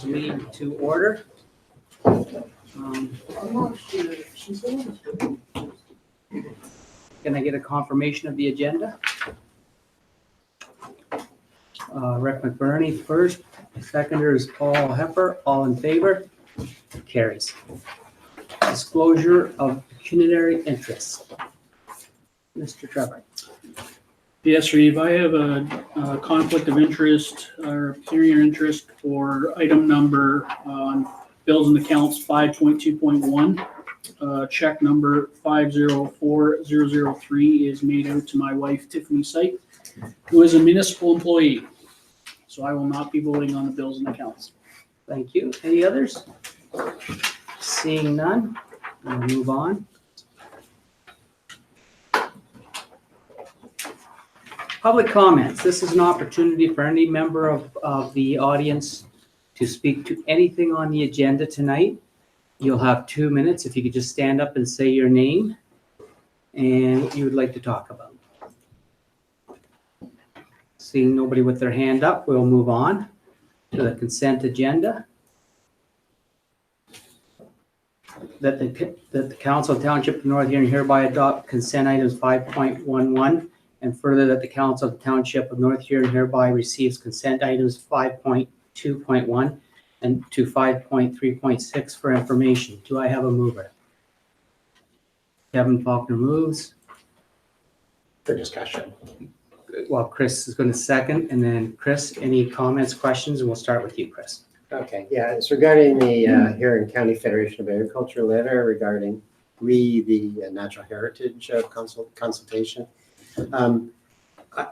Meeting to order. Can I get a confirmation of the agenda? Rick McBurney first, seconder is Paul Hepper, all in favor? Carries. Disclosure of pecuniary interests. Mr. Trevor. Yes, Reeve, I have a conflict of interest or pecuniary interest for item number on bills and accounts 5.2.1. Check number 504003 is made out to my wife Tiffany Syke, who is a municipal employee. So I will not be voting on the bills and accounts. Thank you. Any others? Seeing none, we'll move on. Public comments. This is an opportunity for any member of the audience to speak to anything on the agenda tonight. You'll have 2 minutes. If you could just stand up and say your name and what you would like to talk about. Seeing nobody with their hand up, we'll move on to the consent agenda. That the Council of Township of North Huron hereby adopt consent items 5.11, and further that the Council of the Township of North Huron hereby receives consent items 5.2.1 and to 5.3.6 for information. Do I have a mover? Kevin Faulkner moves. For discussion. Well, Chris is going to second, and then Chris, any comments, questions? And we'll start with you, Chris. Okay, yeah, it's regarding the Huron County Federation of Agriculture letter regarding the natural heritage consultation.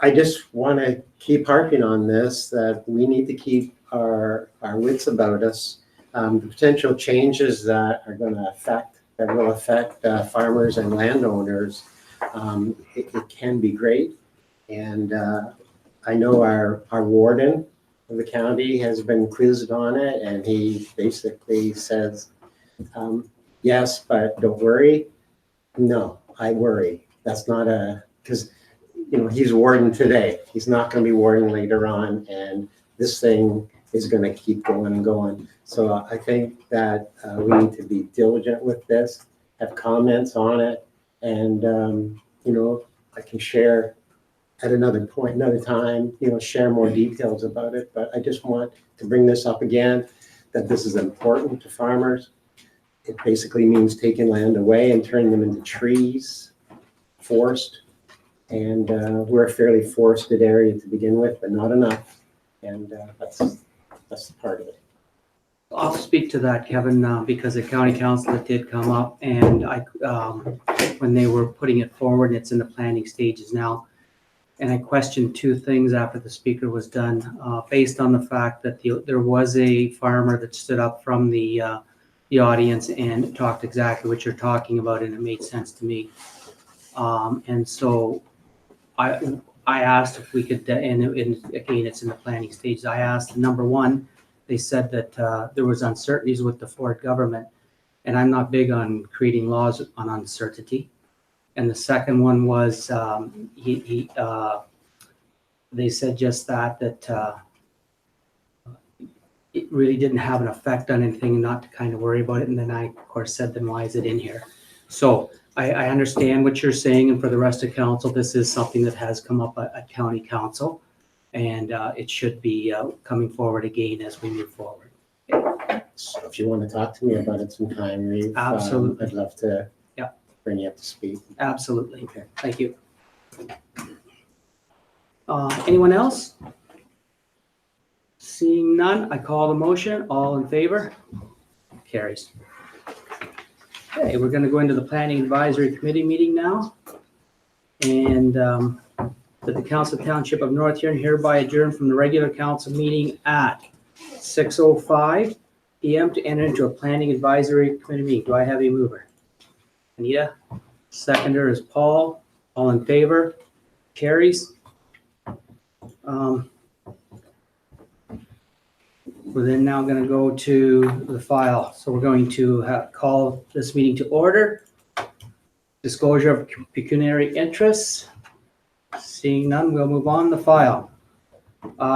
I just want to keep harping on this, that we need to keep our wits about us. The potential changes that will affect farmers and landowners, it can be great. And I know our warden of the county has been quizzed on it, and he basically says, yes, but don't worry. No, I worry. That's not because he's warden today. He's not going to be warden later on, and this thing is going to keep going and going. So I think that we need to be diligent with this, have comments on it, and I can share at another point, another time, share more details about it. But I just want to bring this up again, that this is important to farmers. It basically means taking land away and turning them into trees, forest. And we're a fairly forested area to begin with, but not enough. And that's the part of it. I'll speak to that, Kevin, because the county council did come up, and when they were putting it forward, it's in the planning stages now. And I questioned two things after the speaker was done, based on the fact that there was a farmer that stood up from the audience and talked exactly what you're talking about, and it made sense to me. And so I asked if we could, and again, it's in the planning stage. I asked, number one, they said that there was uncertainties with the Ford government, and I'm not big on creating laws on uncertainty. And the second one was they said just that it really didn't have an effect on anything and not to kind of worry about it. And then I, of course, said, then why is it in here? So I understand what you're saying, and for the rest of council, this is something that has come up at county council, and it should be coming forward again as we move forward. So if you want to talk to me about it sometime, Reeve, Absolutely. I'd love to bring you up to speed. Absolutely. Okay. Thank you. Anyone else? Seeing none, I call the motion. All in favor? Carries. Okay, we're going to go into the Planning Advisory Committee meeting now. And that the Council Township of North Huron hereby adjourn from the regular council meeting at 6:05 p.m. to enter into a Planning Advisory Committee meeting. Do I have a mover? Anita? Seconder is Paul. All in favor? Carries. We're then now going to go to the file. So we're going to call this meeting to order. Disclosure of pecuniary interests. Seeing none, we'll move on the file.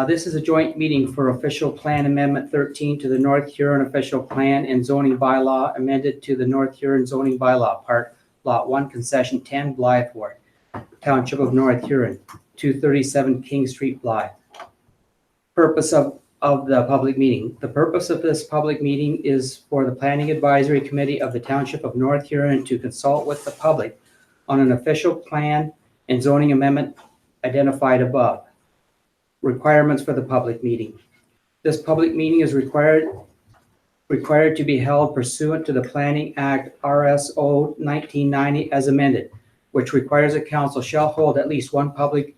This is a joint meeting for official plan amendment 13 to the North Huron official plan and zoning bylaw amended to the North Huron zoning bylaw part lot 1 concession 10 Blythe Ward, Township of North Huron, 237 King Street, Blythe. Purpose of the public meeting. The purpose of this public meeting is for the Planning Advisory Committee of the Township of North Huron to consult with the public on an official plan and zoning amendment identified above. Requirements for the public meeting. This public meeting is required to be held pursuant to the Planning Act RSO 1990 as amended, which requires a council shall hold at least one public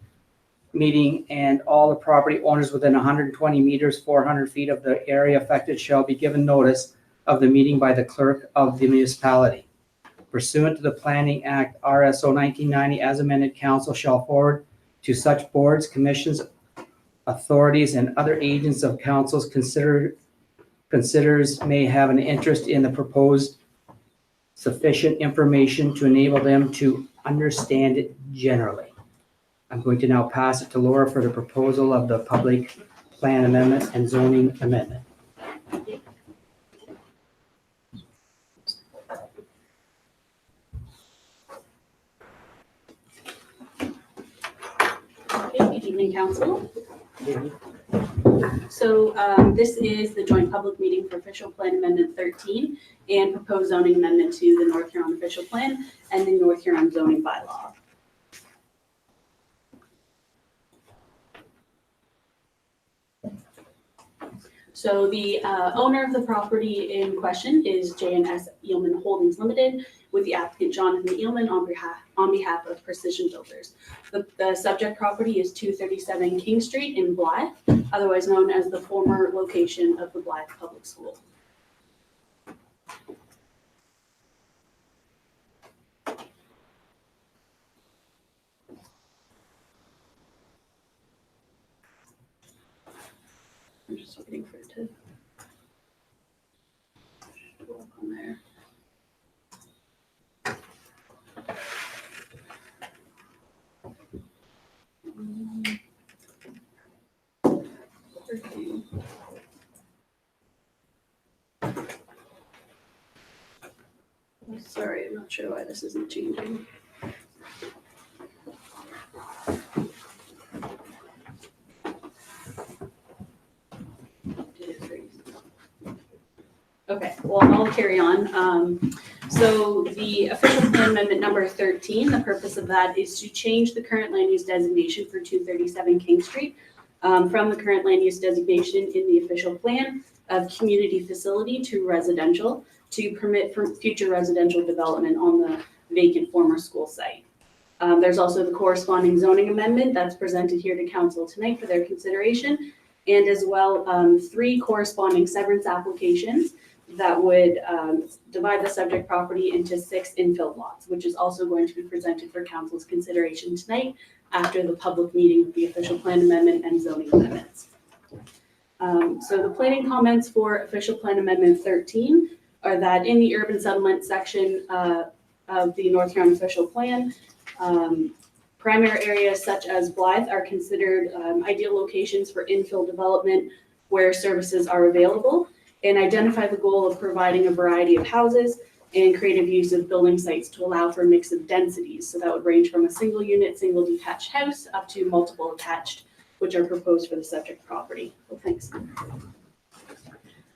meeting and all the property owners within 120 meters, 400 feet of the area affected shall be given notice of the meeting by the clerk of the municipality. Pursuant to the Planning Act RSO 1990 as amended, council shall forward to such boards, commissions, authorities, and other agents of councils considers may have an interest in the proposed sufficient information to enable them to understand it generally. I'm going to now pass it to Laura for the proposal of the public plan amendment and zoning amendment. Good evening, council. So this is the joint public meeting for official plan amendment 13 and proposed zoning amendment to the North Huron official plan and the North Huron zoning bylaw. So the owner of the property in question is J&S Eelman Holdings Limited, with the applicant Jonathan Eelman on behalf of Precision Builders. The subject property is 237 King Street in Blythe, otherwise known as the former location of the Blythe Public School. I'm just waiting for it to go up on there. Sorry, I'm not sure why this isn't changing. Okay, well, I'll carry on. So the official plan amendment number 13, the purpose of that is to change the current land use designation for 237 King Street from the current land use designation in the official plan of community facility to residential to permit for future residential development on the vacant former school site. There's also the corresponding zoning amendment that's presented here to council tonight for their consideration, and as well 3 corresponding severance applications that would divide the subject property into 6 infill lots, which is also going to be presented for council's consideration tonight after the public meeting of the official plan amendment and zoning amendments. So the planning comments for official plan amendment 13 are that in the urban settlement section of the North Huron official plan, primary areas such as Blythe are considered ideal locations for infill development where services are available, and identify the goal of providing a variety of houses and creative use of building sites to allow for a mix of densities. So that would range from a single unit, single detached house up to multiple attached, which are proposed for the subject property. Well, thanks.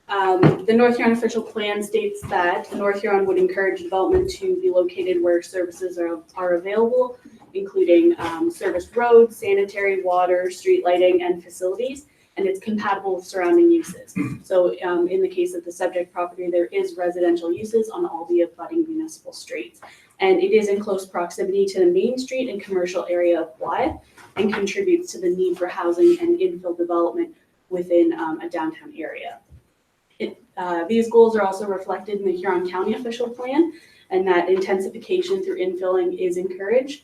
The North Huron official plan states that the North Huron would encourage development to be located where services are available, including serviced roads, sanitary, water, street lighting, and facilities, and it's compatible with surrounding uses. So in the case of the subject property, there is residential uses on all the abutting municipal streets. And it is in close proximity to the main street and commercial area of Blythe and contributes to the need for housing and infill development within a downtown area. These goals are also reflected in the Huron County official plan, and that intensification through infilling is encouraged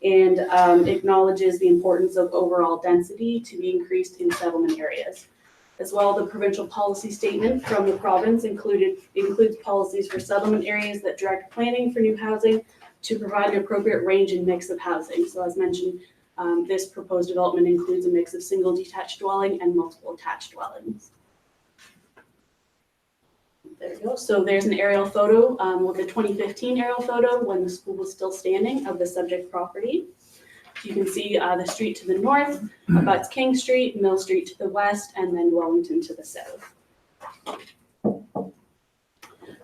and acknowledges the importance of overall density to be increased in settlement areas. As well, the provincial policy statement from the province includes policies for settlement areas that direct planning for new housing to provide an appropriate range and mix of housing. So as mentioned, This proposed development includes a mix of single detached dwelling and multiple attached dwellings. There we go. So there's an aerial photo with a 2015 aerial photo when the school was still standing of the subject property. You can see the street to the north, abuts King Street, Mill Street to the west, and then Wellington to the south.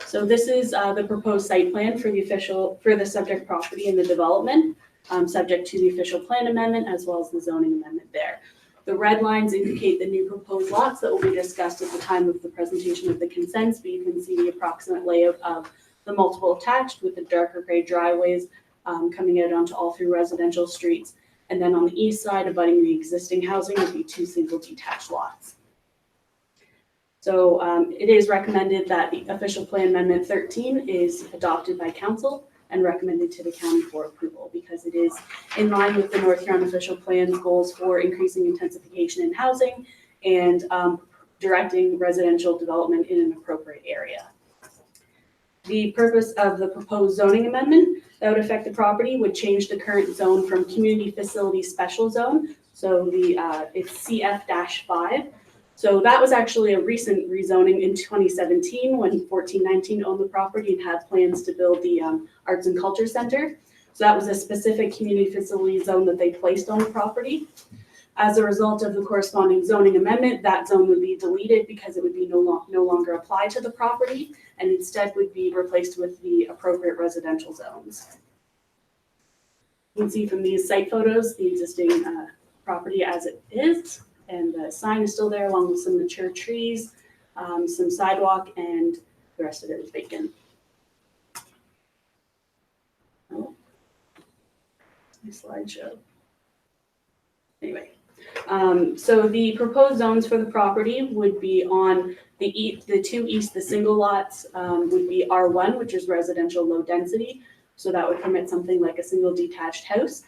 So this is the proposed site plan for the subject property and the development, subject to the official plan amendment as well as the zoning amendment there. The red lines indicate the new proposed lots that will be discussed at the time of the presentation of the consents, but you can see the approximate layout of the multiple attached with the darker gray driveways coming out onto all three residential streets. And then on the east side, abutting the existing housing, would be 2 single detached lots. So it is recommended that the official plan amendment 13 is adopted by council and recommended to the county for approval because it is in line with the North Huron official plan's goals for increasing intensification in housing and directing residential development in an appropriate area. The purpose of the proposed zoning amendment that would affect the property would change the current zone from community facility special zone. So it's CF-5. So that was actually a recent rezoning in 2017 when 1419 owned the property and had plans to build the Arts and Culture Center. So that was a specific community facility zone that they placed on the property. As a result of the corresponding zoning amendment, that zone would be deleted because it would be no longer applied to the property and instead would be replaced with the appropriate residential zones. You can see from these site photos the existing property as it is. And the sign is still there along with some mature trees, some sidewalk, and the rest of it is vacant. Oh, my slideshow. Anyway, so the proposed zones for the property would be on the two east, the single lots would be R1, which is residential low density. So that would permit something like a single detached house.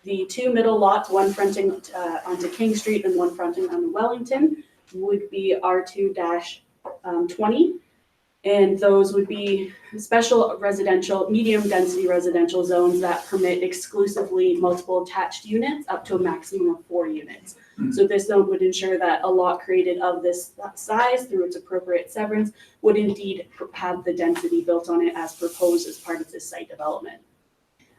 The 2 middle lots, one fronting onto King Street and one fronting on Wellington, would be R2-20. And those would be special residential, medium density residential zones that permit exclusively multiple attached units up to a maximum of 4 units. So this zone would ensure that a lot created of this size through its appropriate severance would indeed have the density built on it as proposed as part of this site development.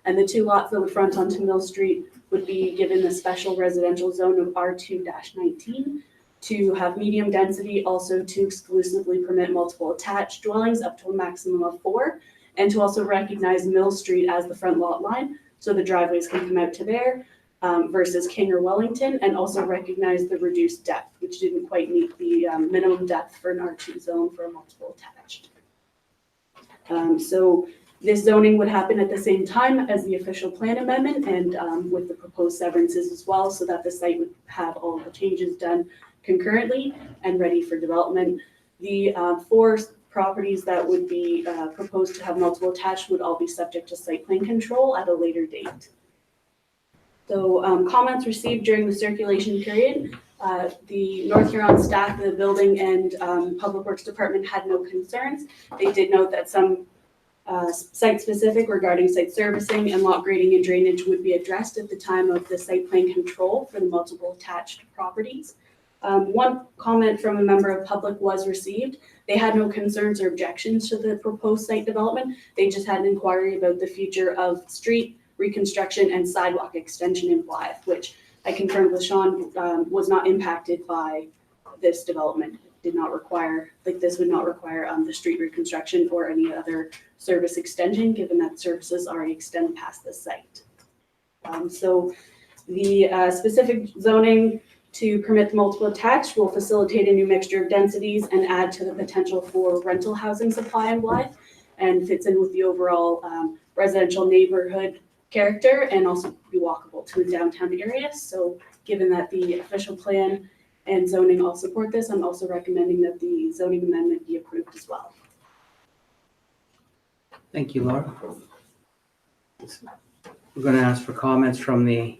And the 2 lots that would front onto Mill Street would be given the special residential zone of R2-19 to have medium density, also to exclusively permit multiple attached dwellings up to a maximum of 4, and to also recognize Mill Street as the front lot line, so the driveways can come out to there versus King or Wellington, and also recognize the reduced depth, which didn't quite meet the minimum depth for an R2 zone for a multiple attached. So this zoning would happen at the same time as the official plan amendment and with the proposed severances as well, so that the site would have all the changes done concurrently and ready for development. The 4 properties that would be proposed to have multiple attached would all be subject to site plan control at a later date. So comments received during the circulation period, the North Huron staff, the building and Public Works Department had no concerns. They did note that some site-specific regarding site servicing and lot grading and drainage would be addressed at the time of the site plan control for the multiple attached properties. One comment from a member of public was received. They had no concerns or objections to the proposed site development. They just had an inquiry about the future of street reconstruction and sidewalk extension in Blythe, which I confirmed with Sean was not impacted by this development. Did not require, this would not require the street reconstruction or any other service extension, given that services already extend past the site. So the specific zoning to permit the multiple attached will facilitate a new mixture of densities and add to the potential for rental housing supply in Blythe, and fits in with the overall residential neighborhood character and also be walkable to the downtown area. So given that the official plan and zoning all support this, I'm also recommending that the zoning amendment be approved as well. Thank you, Laura. We're going to ask for comments from the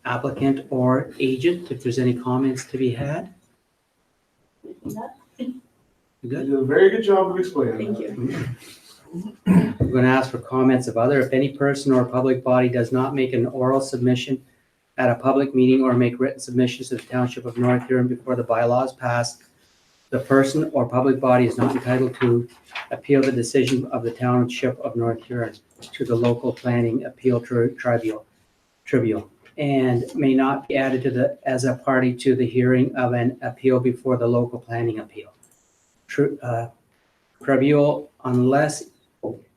applicant or agent, if there's any comments to be had. You You good? did a very good job of explaining. Thank you. We're going to ask for comments of other. If any person or public body does not make an oral submission at a public meeting or make written submissions to the Township of North Huron before the bylaws pass, the person or public body is not entitled to appeal the decision of the Township of North Huron to the local planning appeal tribunal, and may not be added to as a party to the hearing of an appeal before the local planning appeal tribunal, unless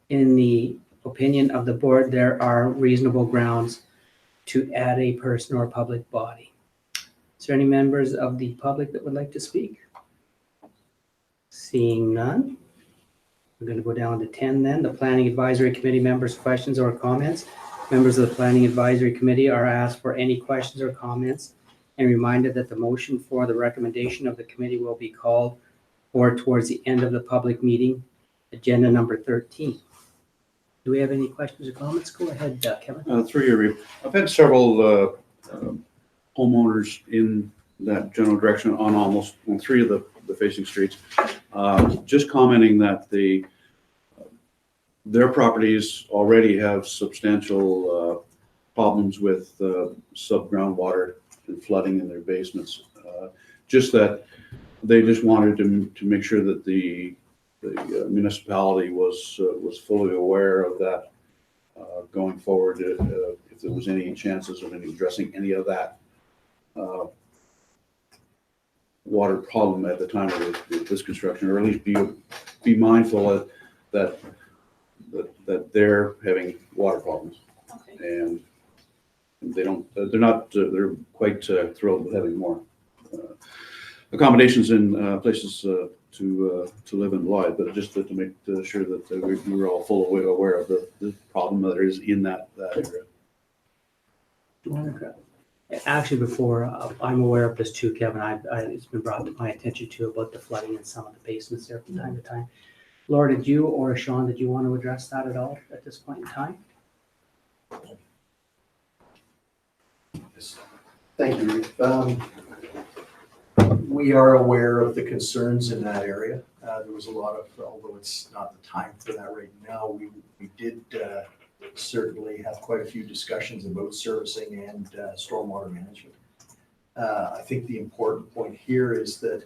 in the opinion of the board there are reasonable grounds to add a person or public body. Is there any members of the public that would like to speak? Seeing none, we're going to go down to 10 then. The Planning Advisory Committee members' questions or comments. Members of the Planning Advisory Committee are asked for any questions or comments and reminded that the motion for the recommendation of the committee will be called or towards the end of the public meeting, agenda number 13. Do we have any questions or comments? Go ahead, Kevin. Through your review, I've had several homeowners in that general direction on three of the facing streets, just commenting that their properties already have substantial problems with subground water and flooding in their basements. Just that they just wanted to make sure that the municipality was fully aware of that going forward, if there was any chances of addressing any of that water problem at the time of this construction, or at least be mindful that they're having water problems, Okay. and they're quite thrilled with having more accommodations in places to live and lie, but just to make sure that we were all fully aware of the problem that there is in that area. Actually, before, I'm aware of this too, Kevin. It's been brought to my attention too about the flooding in some of the basements there from time to time. Laura, did you or Sean, did you want to address that at all at this point in time? Thank you, Ruth. We are aware of the concerns in that area. There was a lot of, although it's not the time for that right now, we did certainly have quite a few discussions about servicing and stormwater management. I think the important point here is that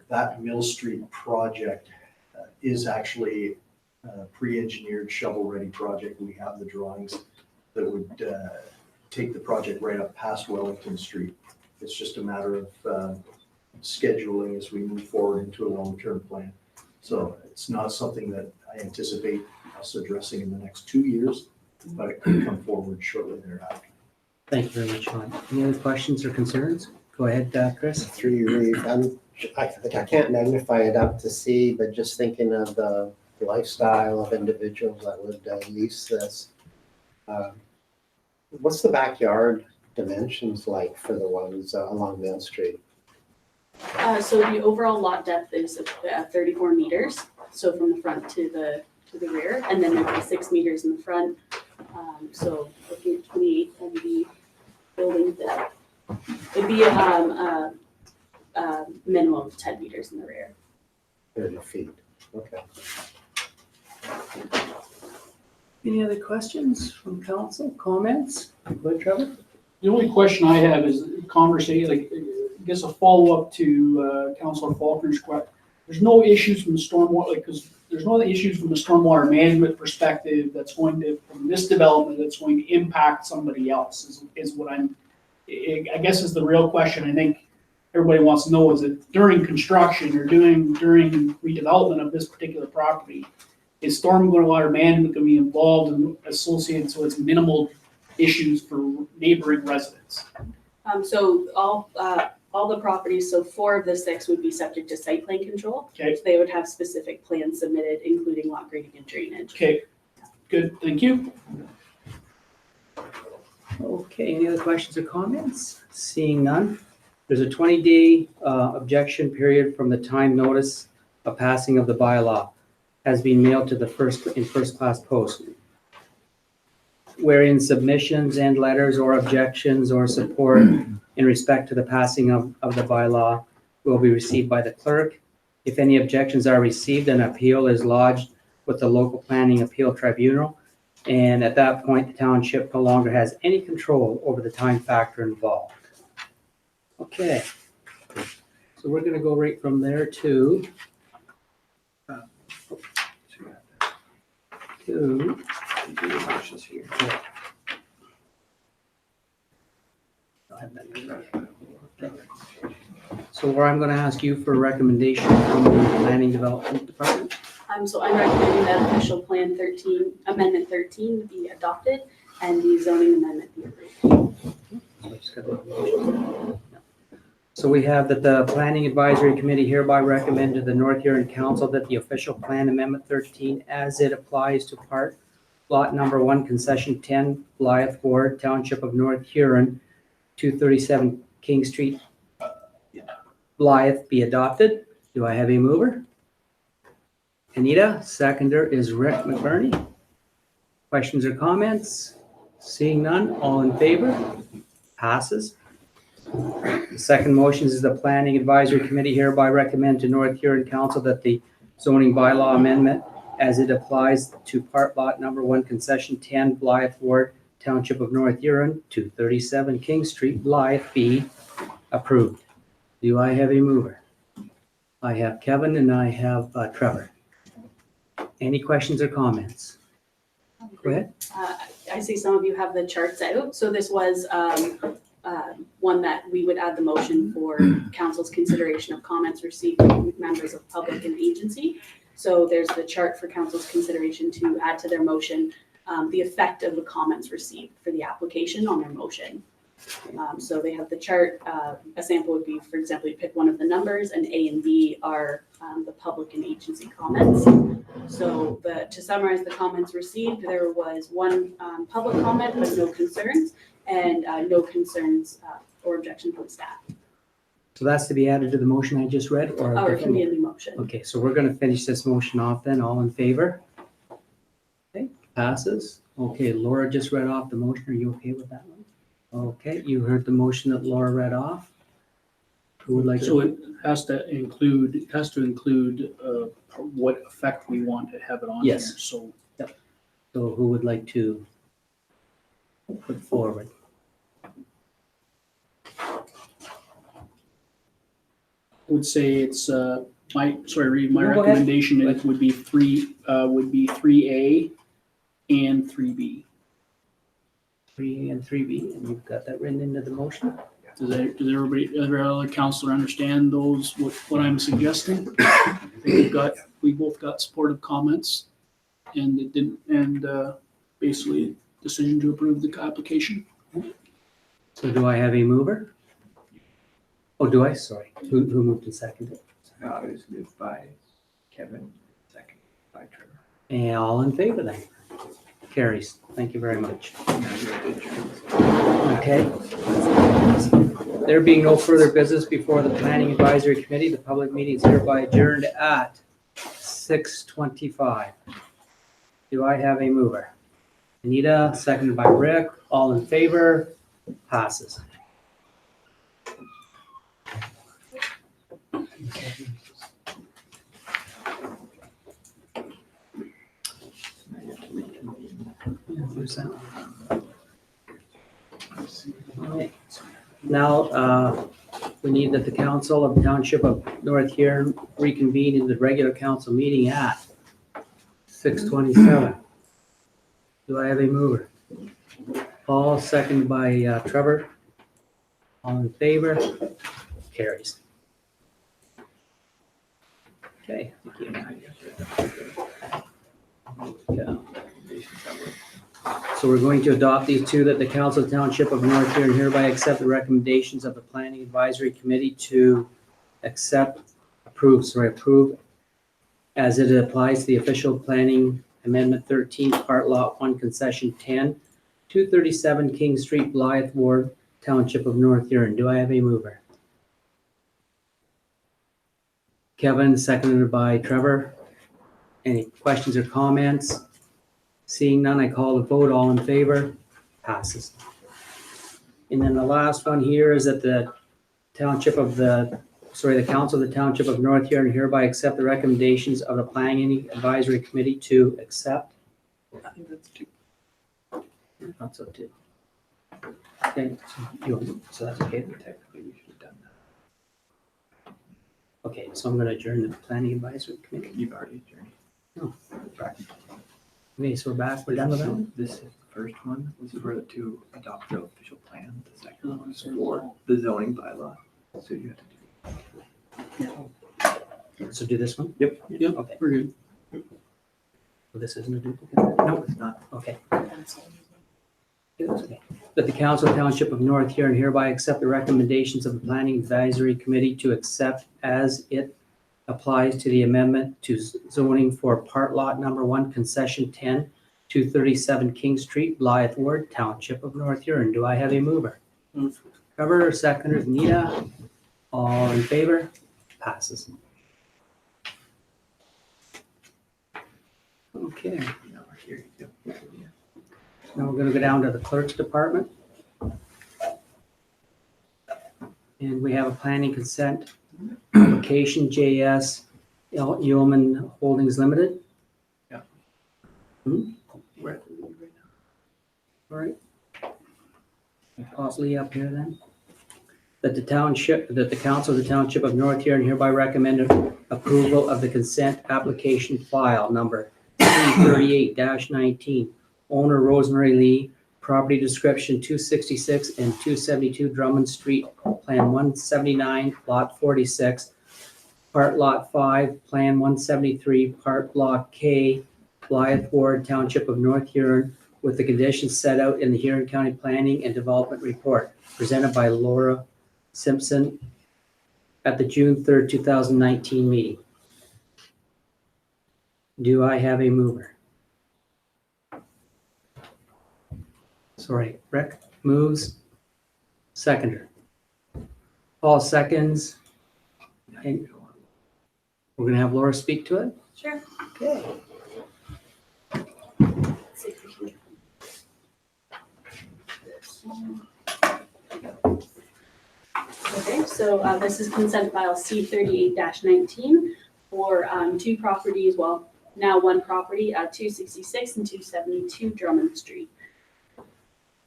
that Mill Street project is actually a pre-engineered shovel-ready project. We have the drawings that would take the project right up past Wellington Street. It's just a matter of scheduling as we move forward into a long-term plan. So it's not something that I anticipate us addressing in the next 2 years, but it could come forward shortly thereafter. Thank you very much, Sean. Any other questions or concerns? Go ahead, Chris. Through you, Reeve. I can't magnify it up to see, but just thinking of the lifestyle of individuals that would lease this. What's the backyard dimensions like for the ones along Mill Street? So the overall lot depth is 34 meters, so from the front to the rear, and then there'd be 6 meters in the front. So looking at 28 on the building depth, it'd be a minimum of 10 meters in the rear. 30 feet, okay. Any other questions from council, comments? Go ahead, Trevor. The only question I have is conversation, like, I guess a follow-up to Councilor Faulkner's question. There's no issues from the stormwater, because there's no issues from the stormwater management perspective that's going to, from this development, that's going to impact somebody else, is what I guess is the real question. I think everybody wants to know is that during construction or during redevelopment of this particular property, is stormwater management going to be involved and associated so it's minimal issues for neighboring residents? So all the properties, so 4 of the 6 would be subject to site plan control. Okay. So they would have specific plans submitted, including lot grading and drainage. Okay, good, thank you. Okay, any other questions or comments? Seeing none. There's a 20-day objection period from the time notice of passing of the bylaw has been mailed to the first-class post, wherein submissions and letters or objections or support in respect to the passing of the bylaw will be received by the clerk. If any objections are received, an appeal is lodged with the local planning appeal tribunal, And at that point, the township no longer has any control over the time factor involved. Okay. So we're gonna go right from there to so where I'm gonna ask you for a recommendation from the Planning Development Department. So I'm recommending that official plan 13, amendment 13 be adopted and the zoning amendment be approved. So we have that the Planning Advisory Committee hereby recommend to the North Huron Council that the official plan amendment 13 as it applies to part lot number 1, concession 10, Blythe Ward, Township of North Huron, 237 King Street, Blythe, be adopted. Do I have a mover? Anita, seconder is Rick McBurney. Questions or comments? Seeing none, all in favor? Passes. The second motion is the Planning Advisory Committee hereby recommend to North Huron Council that the zoning bylaw amendment as it applies to part lot number 1, concession 10, Blythe Ward, Township of North Huron, 237 King Street, Blythe, be approved. Do I have a mover? I have Kevin and I have Trevor. Any questions or comments? Go ahead. I see some of you have the charts out. So this was one that we would add the motion for council's consideration of comments received from members of public and agency. So there's the chart for council's consideration to add to their motion the effect of the comments received for the application on their motion. So they have the chart. A sample would be, for example, you pick one of the numbers, and A and B are the public and agency comments. So to summarize the comments received, there was one public comment, but no concerns, and no concerns or objection from staff. So that's to be added to the motion I just read, or? Or it can be a new motion. Okay, so we're gonna finish this motion off then. All in favor? Okay, passes. Okay, Laura just read off the motion. Are you okay with that one? Okay, you heard the motion that Laura read off. Who would like So to? it has to include what effect we want to have it on here. Yes. So So who would like to put forward? I would say it's my No, go ahead. recommendation it would be 3A and 3B. 3A and 3B, and you've got that written into the motion? Does every other counselor understand what I'm suggesting? I think we both got supportive comments and it didn't, basically decision to approve the application. So do I have a mover? Oh, do I? Sorry. Who moved and seconded? It was moved by Kevin, second by Trevor. And all in favor then? Carries. Thank you very much. Okay. There being no further business before the Planning Advisory Committee, the public meeting is hereby adjourned at 6:25. Do I have a mover? Anita, seconded by Rick. All in favor? Passes. Now, we need that the council of the Township of North Huron reconvene in the regular council meeting at 6:27. Do I have a mover? Paul, seconded by Trevor. All in favor? Carries. Okay. Yeah. So we're going to adopt these two, that the Council of the Township of North Huron hereby accept the recommendations of the Planning Advisory Committee to approve as it applies to the official planning amendment 13, part lot 1, concession 10, 237 King Street, Blythe Ward, Township of North Huron. Do I have a mover? Kevin, seconded by Trevor. Any questions or comments? Seeing none, I call the vote. All in favor? Passes. And then the last one here is that the Council of the Township of North Huron hereby accept the recommendations of the Planning Advisory Committee to accept. I think that's two. Not so too. Okay, so that's okay. Technically, we should have done that. Okay, so I'm gonna adjourn the planning advisory committee. You've already adjourned. Okay, so we're back, we're done with that one? This is the first one was for to adopt the official plan. The second one was for the zoning bylaw. So you have to do. So do this one? Yep. Yep. Okay, We're good. so this isn't a duplicate? No, it's not. Okay. Okay. That the council township of North Huron hereby accept the recommendations of the planning advisory committee to accept as it applies to the amendment to zoning for part lot number 1, concession 10, 237 King Street, Blythe Ward, township of North Huron. Do I have a mover? Move. Cover, seconder, Nita. All in favor? Passes. Okay. No, here you go. Yeah. Now we're gonna go down to the clerk's department. And we have a planning consent application, JS Yeoman Holdings Limited. We're at the lead right now. All right. Possibly up here then. That the council of the township of North Huron hereby recommend approval of the consent application file number 338-19. Owner Rosemary Lee, property description 266 and 272 Drummond Street, Plan 179, Lot 46, Part Lot 5, Plan 173, Part Block K, Blythe Ward, Township of North Huron, with the conditions set out in the Huron County Planning and Development Report, presented by Laura Simpson at the June 3rd, 2019 meeting. Do I have a mover? Sorry, Rick moves. Seconder. Paul seconds. Now And- you go on. We're gonna have Laura speak to it. Sure. Okay. Let's see if we can get this one. Okay, so this is consent file C38-19 for 2 properties, well, now 1 property, 266 and 272 Drummond Street.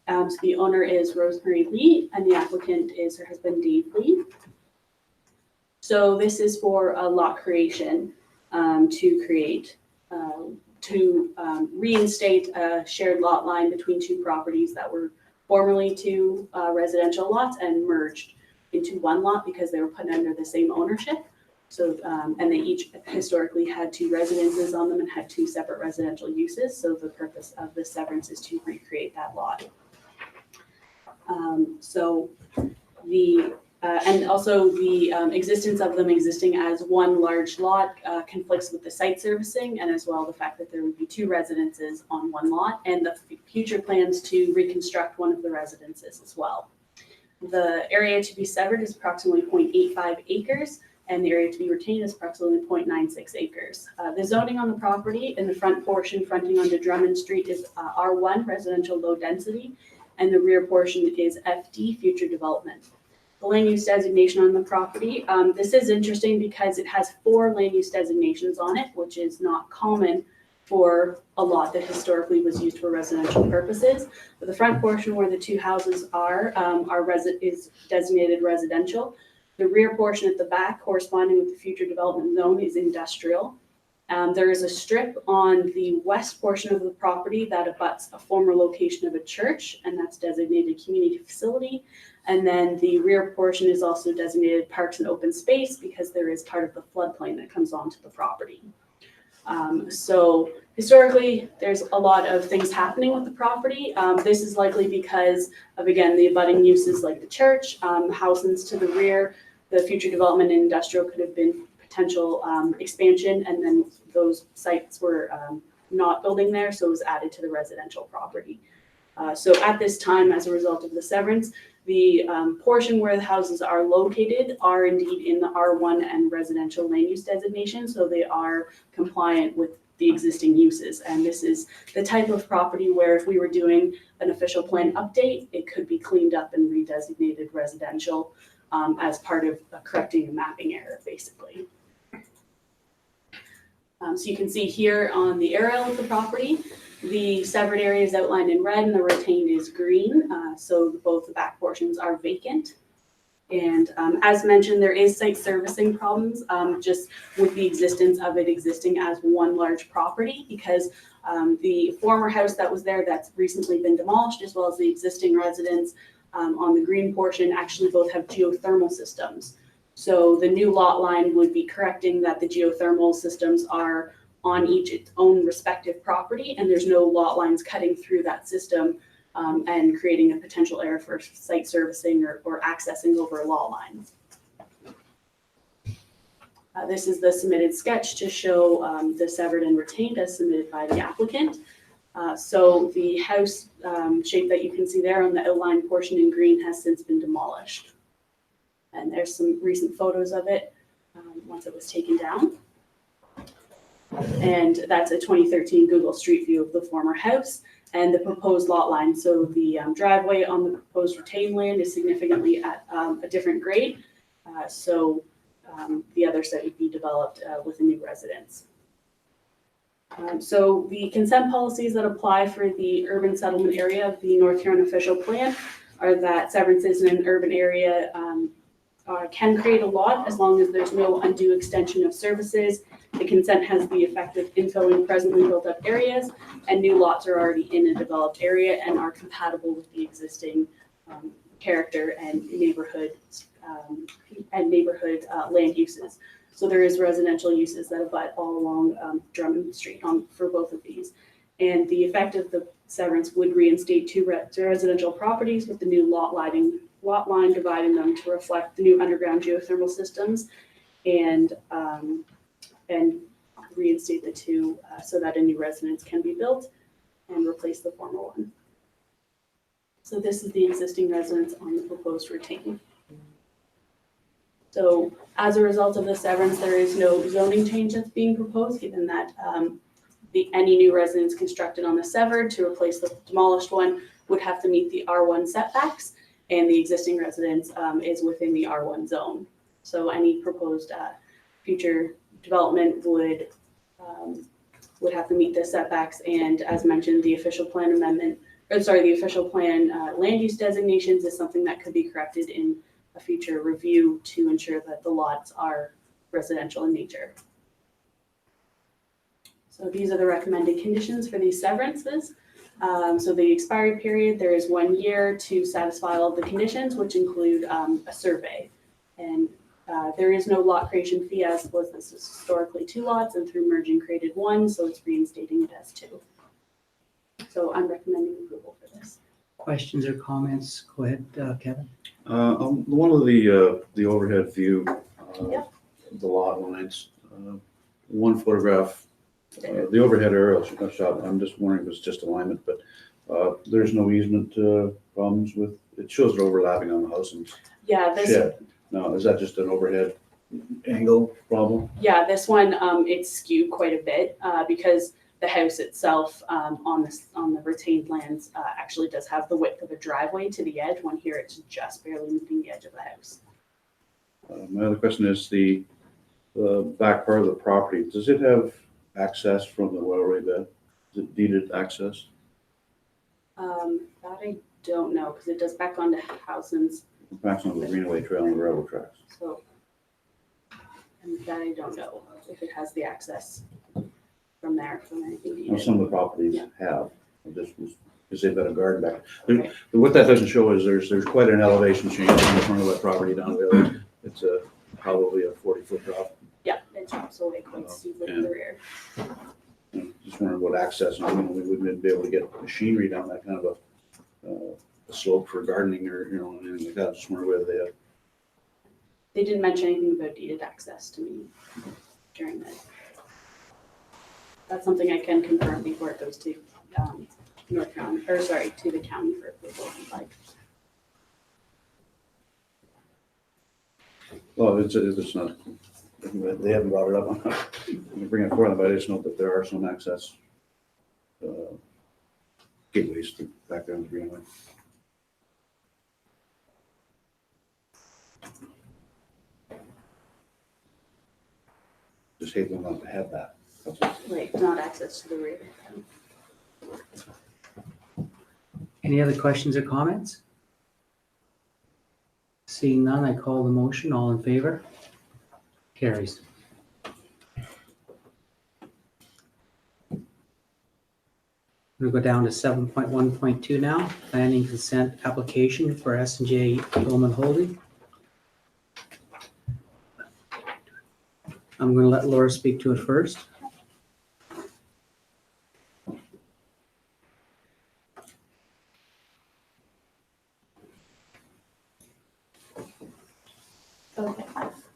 So the owner is Rosemary Lee and the applicant is her husband Dave Lee. So this is for a lot creation to create, reinstate a shared lot line between 2 properties that were formerly 2 residential lots and merged into 1 lot because they were put under the same ownership. So, and they each historically had 2 residences on them and had 2 separate residential uses. So the purpose of the severance is to recreate that lot. And also the existence of them existing as 1 large lot conflicts with the site servicing, and as well the fact that there would be 2 residences on 1 lot, and the future plans to reconstruct one of the residences as well. The area to be severed is approximately 0.85 acres, and the area to be retained is approximately 0.96 acres. The zoning on the property in the front portion fronting onto Drummond Street is R1, residential low density, and the rear portion is FD, future development. The land use designation on the property, this is interesting because it has 4 land use designations on it, which is not common for a lot that historically was used for residential purposes. But the front portion where the 2 houses are is designated residential. The rear portion at the back corresponding with the future development zone is industrial. There is a strip on the west portion of the property that abuts a former location of a church, and that's designated community facility. And then the rear portion is also designated parks and open space because there is part of the floodplain that comes onto the property. So historically, there's a lot of things happening with the property. This is likely because of, again, the abutting uses like the church, houses to the rear. The future development in industrial could have been potential expansion, and then those sites were not building there, so it was added to the residential property. So at this time, as a result of the severance, the portion where the houses are located are indeed in the R1 and residential land use designation, so they are compliant with the existing uses. And this is the type of property where if we were doing an official plan update, it could be cleaned up and redesignated residential as part of correcting a mapping error, basically. So you can see here on the aerial of the property, The severed area is outlined in red and the retained is green, so both the back portions are vacant. And as mentioned, there is site servicing problems just with the existence of it existing as one large property, because the former house that was there that's recently been demolished, as well as the existing residence on the green portion, actually both have geothermal systems. So the new lot line would be correcting that the geothermal systems are on each its own respective property, and there's no lot lines cutting through that system and creating a potential error for site servicing or accessing over a lot line. This is the submitted sketch to show the severed and retained as submitted by the applicant. So the house shape that you can see there on the outline portion in green has since been demolished. And there's some recent photos of it once it was taken down. And that's a 2013 Google Street View of the former house and the proposed lot line. So the driveway on the proposed retained land is significantly at a different grade. So the other site would be developed with a new residence. So the consent policies that apply for the urban settlement area of the North Huron official plan are that severances in an urban area can create a lot as long as there's no undue extension of services. The consent has the effect of infilling presently built up areas, and new lots are already in a developed area and are compatible with the existing character and neighborhood land uses. So there is residential uses that abut all along Drummond Street for both of these. And the effect of the severance would reinstate two residential properties with the new lot line dividing them to reflect the new underground geothermal systems, and reinstate the two so that a new residence can be built and replace the former one. So this is the existing residence on the proposed retaining. So as a result of the severance, there is no zoning change that's being proposed, given that any new residence constructed on the severed to replace the demolished one would have to meet the R1 setbacks, and the existing residence is within the R1 zone. So any proposed future development would have to meet the setbacks, and as mentioned, the official plan amendment, the official plan land use designations is something that could be corrected in a future review to ensure that the lots are residential in nature. So these are the recommended conditions for these severances. So the expiry period, there is 1 year to satisfy all of the conditions, which include a survey. And there is no lot creation fee, as was this historically 2 lots, and through merging created 1, so it's reinstating it as 2. So I'm recommending approval for this. Questions or comments? Go ahead, Kevin. On one of the overhead view, Yep. the lot lines, one photograph, the overhead aerial shot, I'm just wondering if it's just alignment, but there's no easement problems with, it shows it overlapping on the house and Yeah, this shed. Now, is that just an overhead angle problem? Yeah, this one, it's skewed quite a bit because the house itself on the retained lands actually does have the width of a driveway to the edge. One here, it's just barely meeting the edge of the house. My other question is the back part of the property, does it have access from the railway bed? Is it deeded access? That I don't know, because it does back onto Housens, Backs on the Greenway Trail and the railroad tracks. so. And that I don't know if it has the access from there, from anything Well, deeded. some of the properties Yeah. have, because they've got a garden back. What that doesn't show is there's quite an elevation change in the front of that property down there. It's probably a 40-foot drop. Yeah, it drops away quite steeply in the rear. Just wondering what access, we wouldn't be able to get machinery down that kind of a slope for gardening or, anything like that. Just wondering whether they have. They didn't mention anything about deeded access to me during that. That's something I can confirm before it goes to North County, or sorry, to the county for approval if you'd like. Well, it's not, they haven't brought it up. I'm gonna bring it forward, but I just know that there are some access gateways to back there on the Greenway. Just hate them not to have that. That's all. Right, not access to the rear. Any other questions or comments? Seeing none, I call the motion. All in favor? Carries. We'll go down to 7.1.2 now, planning consent application for S&J Gilman Holding. I'm going to let Laura speak to it first. Okay,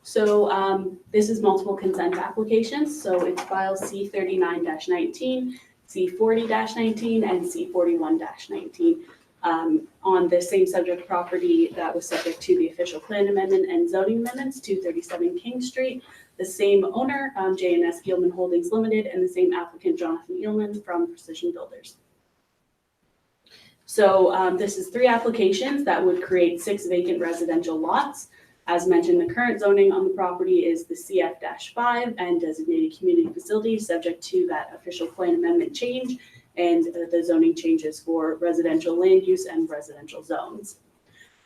so this is multiple consent applications, so it's file C39-19, C40-19, and C41-19 on the same subject property that was subject to the official plan amendment and zoning amendments, 237 King Street. The same owner, J&S Gilman Holdings Limited, and the same applicant, Jonathan Eelman from Precision Builders. So this is 3 applications that would create 6 vacant residential lots. As mentioned, the current zoning on the property is the CF-5 and designated community facilities, subject to that official plan amendment change and the zoning changes for residential land use and residential zones.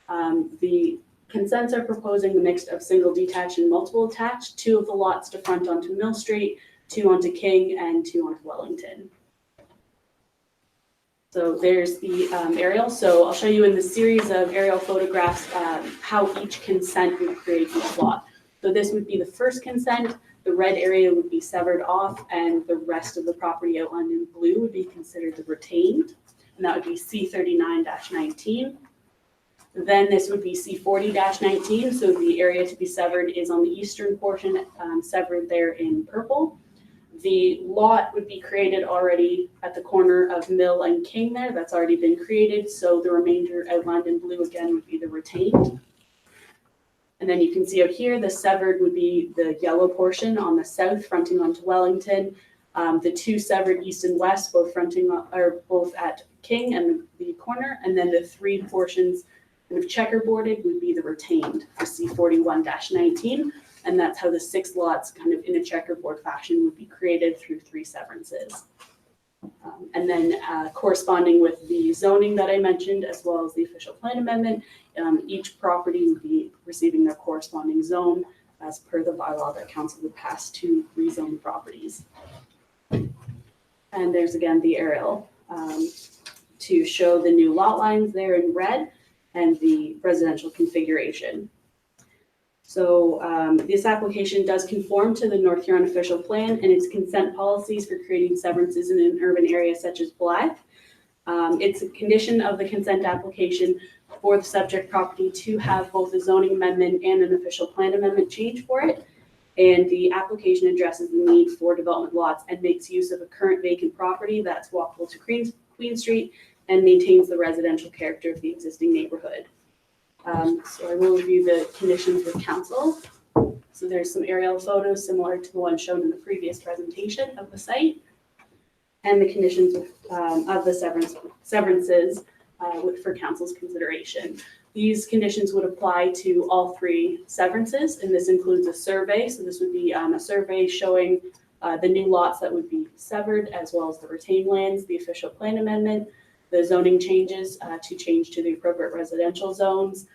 The consents are proposing the mix of single detached and multiple attached, 2 of the lots to front onto Mill Street, 2 onto King, and 2 onto Wellington. So there's the aerial. So I'll show you in the series of aerial photographs how each consent would create each lot. So this would be the first consent. The red area would be severed off, and the rest of the property outlined in blue would be considered the retained, and that would be C39-19. Then this would be C40-19. So the area to be severed is on the eastern portion, severed there in purple. The lot would be created already at the corner of Mill and King there. That's already been created. So the remainder outlined in blue again would be the retained. And then you can see out here, the severed would be the yellow portion on the south fronting onto Wellington. The 2 severed east and west, both fronting are both at King and the corner. And then the 3 portions kind of checkerboarded would be the retained for C41-19. And that's how the 6 lots kind of in a checkerboard fashion would be created through 3 severances. And then corresponding with the zoning that I mentioned, as well as the official plan amendment, each property would be receiving their corresponding zone as per the bylaw that council would pass to rezone properties. And there's again the aerial to show the new lot lines there in red and the residential configuration. So this application does conform to the North Huron official plan and its consent policies for creating severances in an urban area such as Blythe. It's a condition of the consent application for the subject property to have both a zoning amendment and an official plan amendment change for it. And the application addresses the need for development lots and makes use of a current vacant property that's walkable to Queen Street and maintains the residential character of the existing neighborhood. So I will review the conditions with council. So there's some aerial photos similar to the one shown in the previous presentation of the site, and the conditions of the severances for council's consideration. These conditions would apply to all 3 severances, and this includes a survey. So this would be a survey showing the new lots that would be severed, as well as the retained lands, the official plan amendment, the zoning changes to change to the appropriate residential zones.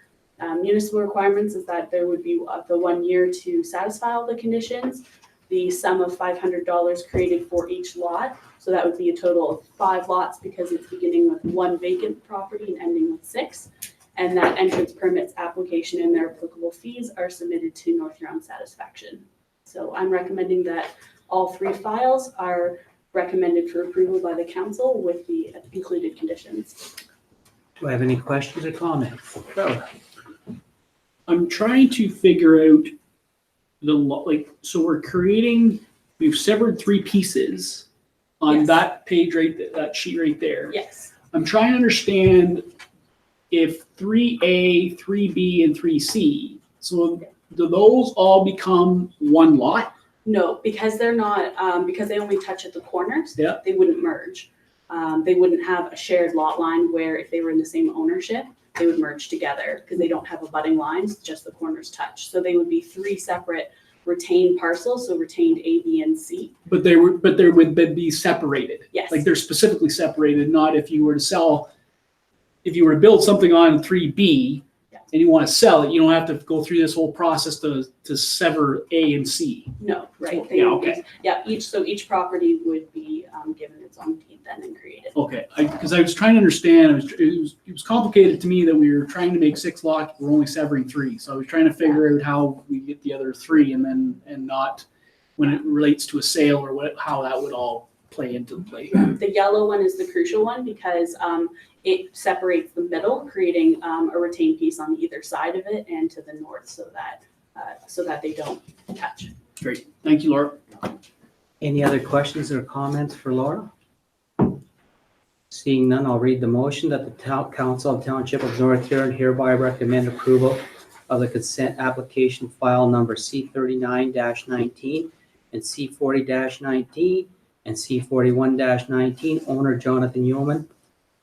Municipal requirements is that there would be the 1 year to satisfy all the conditions. The sum of $500 created for each lot. So that would be a total of 5 lots because it's beginning with 1 vacant property and ending with 6. And that entrance permits application and their applicable fees are submitted to North Huron satisfaction. So I'm recommending that all 3 files are recommended for approval by the council with the included conditions. Do I have any questions or comments? I'm trying to figure out so we've severed 3 pieces on Yes. that page that sheet right there. Yes. I'm trying to understand if 3A, 3B, and 3C, so do those all become 1 lot? No, because they're not, because they only touch at the corners. Yeah. They wouldn't merge. They wouldn't have a shared lot line where if they were in the same ownership, they would merge together because they don't have abutting lines, just the corners touch. So they would be 3 separate retained parcels, so retained A, B, and C. But they would be separated. Yes. Like they're specifically separated, not if you were to sell if you were to build something on 3B Yeah. and you want to sell it, you don't have to go through this whole process to sever A and C. No, right? Yeah, okay. Yeah, each property would be given its own deed then and created. Okay, because I was trying to understand, it was complicated to me that we were trying to make 6 lots, we're only severing 3. So I was trying to figure out how we get the other 3 and not when it relates to a sale or how that would all play into play. The yellow one is the crucial one because it separates the middle, creating a retained piece on either side of it and to the north so that they don't touch. Great, thank you, Laura. Any other questions or comments for Laura? Seeing none, I'll read the motion that the Council of the Township of North Huron hereby recommend approval of the consent application file number C39-19 and C40-19 and C41-19, owner Jonathan Yeoman,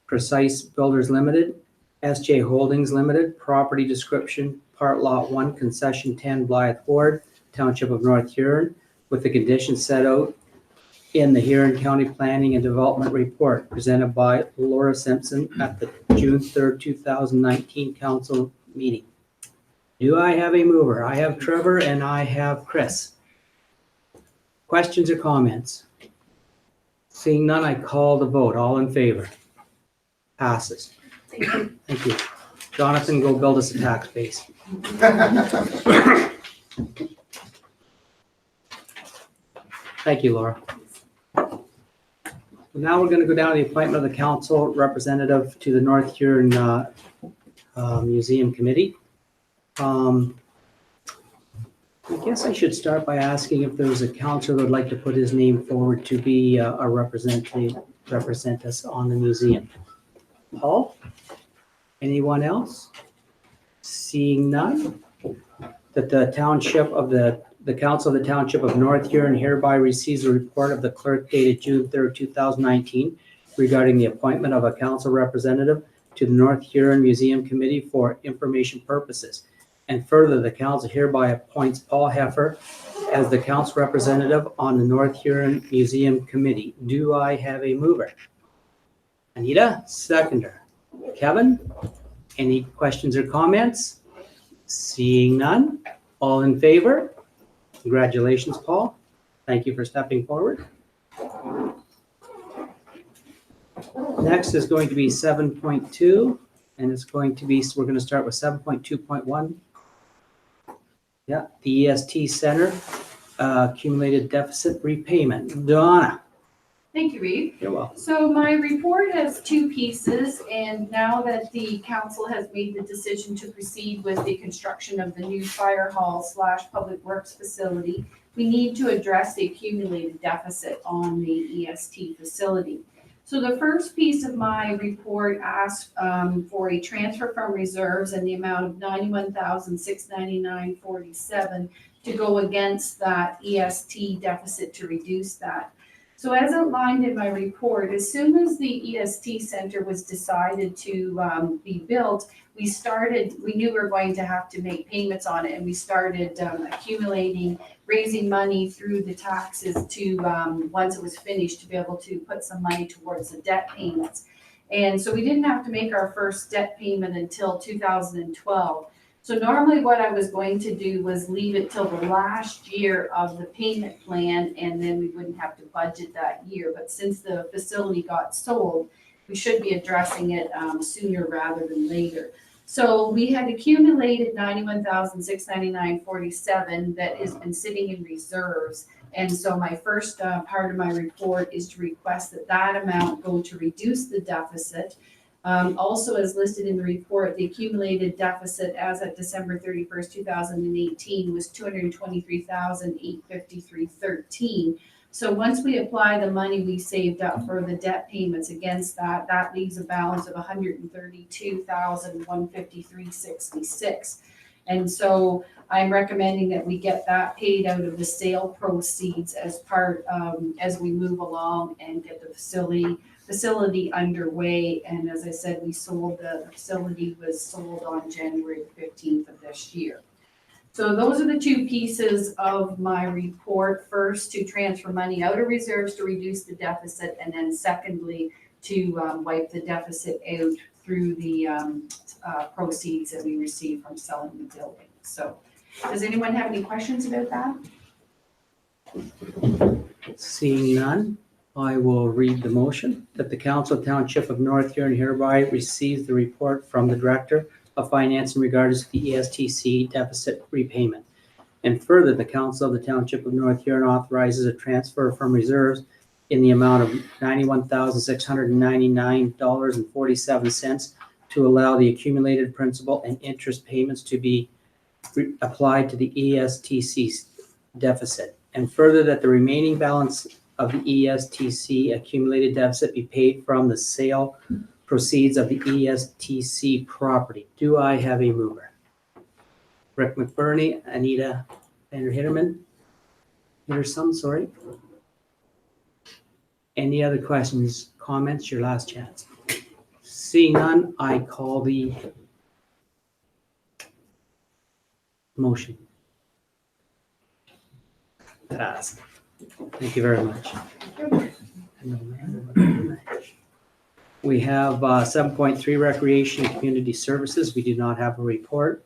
Precise Builders Limited, SJ Holdings Limited, property description, part lot 1, concession 10, Blythe Ward, Township of North Huron, with the conditions set out in the Huron County Planning and Development Report presented by Laura Simpson at the June 3rd, 2019 council meeting. Do I have a mover? I have Trevor and I have Chris. Questions or comments? Seeing none, I call the vote. All in favor? Passes. Thank you. Jonathan, go build us a tax base. Thank you, Laura. Now we're going to go down to the appointment of the council representative to the North Huron Museum Committee. I guess I should start by asking if there's a councilor that would like to put his name forward to be a representative, represent us on the museum. Paul? Anyone else? Seeing none, that the township of the Council of the Township of North Huron hereby receives a report of the clerk dated June 3rd, 2019 regarding the appointment of a council representative to the North Huron Museum Committee for information purposes. And further, the council hereby appoints Paul Heffer as the council representative on the North Huron Museum Committee. Do I have a mover? Anita, seconder. Kevin, any questions or comments? Seeing none, all in favor? Congratulations, Paul. Thank you for stepping forward. Next is going to be 7.2, and it's going to be, we're going to start with 7.2.1. Yeah, the EST Center accumulated deficit repayment. Donna, Thank you, Reeve. you're welcome. So my report has 2 pieces, and now that the council has made the decision to proceed with the construction of the new fire hall / public works facility, we need to address the accumulated deficit on the EST facility. So the first piece of my report asks for a transfer from reserves in the amount of $91,699.47 to go against that EST deficit to reduce that. So as outlined in my report, as soon as the EST Center was decided to be built, we knew we were going to have to make payments on it, and we started accumulating, raising money through the taxes to, once it was finished, to be able to put some money towards the debt payments. And so we didn't have to make our first debt payment until 2012. So normally what I was going to do was leave it till the last year of the payment plan, and then we wouldn't have to budget that year. But since the facility got sold, we should be addressing it sooner rather than later. So we had accumulated $91,699.47 that has been sitting in reserves. And so my first part of my report is to request that amount go to reduce the deficit. Also, as listed in the report, the accumulated deficit as of December 31st, 2018 was $223,853.13. So once we apply the money we saved up for the debt payments against that, that leaves a balance of $132,153.66. And so I'm recommending that we get that paid out of the sale proceeds as part, as we move along and get the facility underway. And as I said, the facility was sold on January 15th of this year. So those are the 2 pieces of my report. First, to transfer money out of reserves to reduce the deficit, and then secondly, to wipe the deficit out through the proceeds that we receive from selling the building. So does anyone have any questions about that? Seeing none, I will read the motion that the Council Township of North Huron hereby receives the report from the Director of Finance in regards to the ESTC deficit repayment. And further, the Council of the Township of North Huron authorizes a transfer from reserves in the amount of $91,699.47 to allow the accumulated principal and interest payments to be applied to the ESTC deficit. And further, that the remaining balance of the ESTC accumulated deficit be paid from the sale proceeds of the ESTC property. Do I have a mover? Rick McBurney, Anita Vanderhitterman. Sorry. Any other questions, comments? Your last chance. Seeing none, I call the motion. Passed. Thank you very much. We have 7.3 Recreation and Community Services. We do not have a report.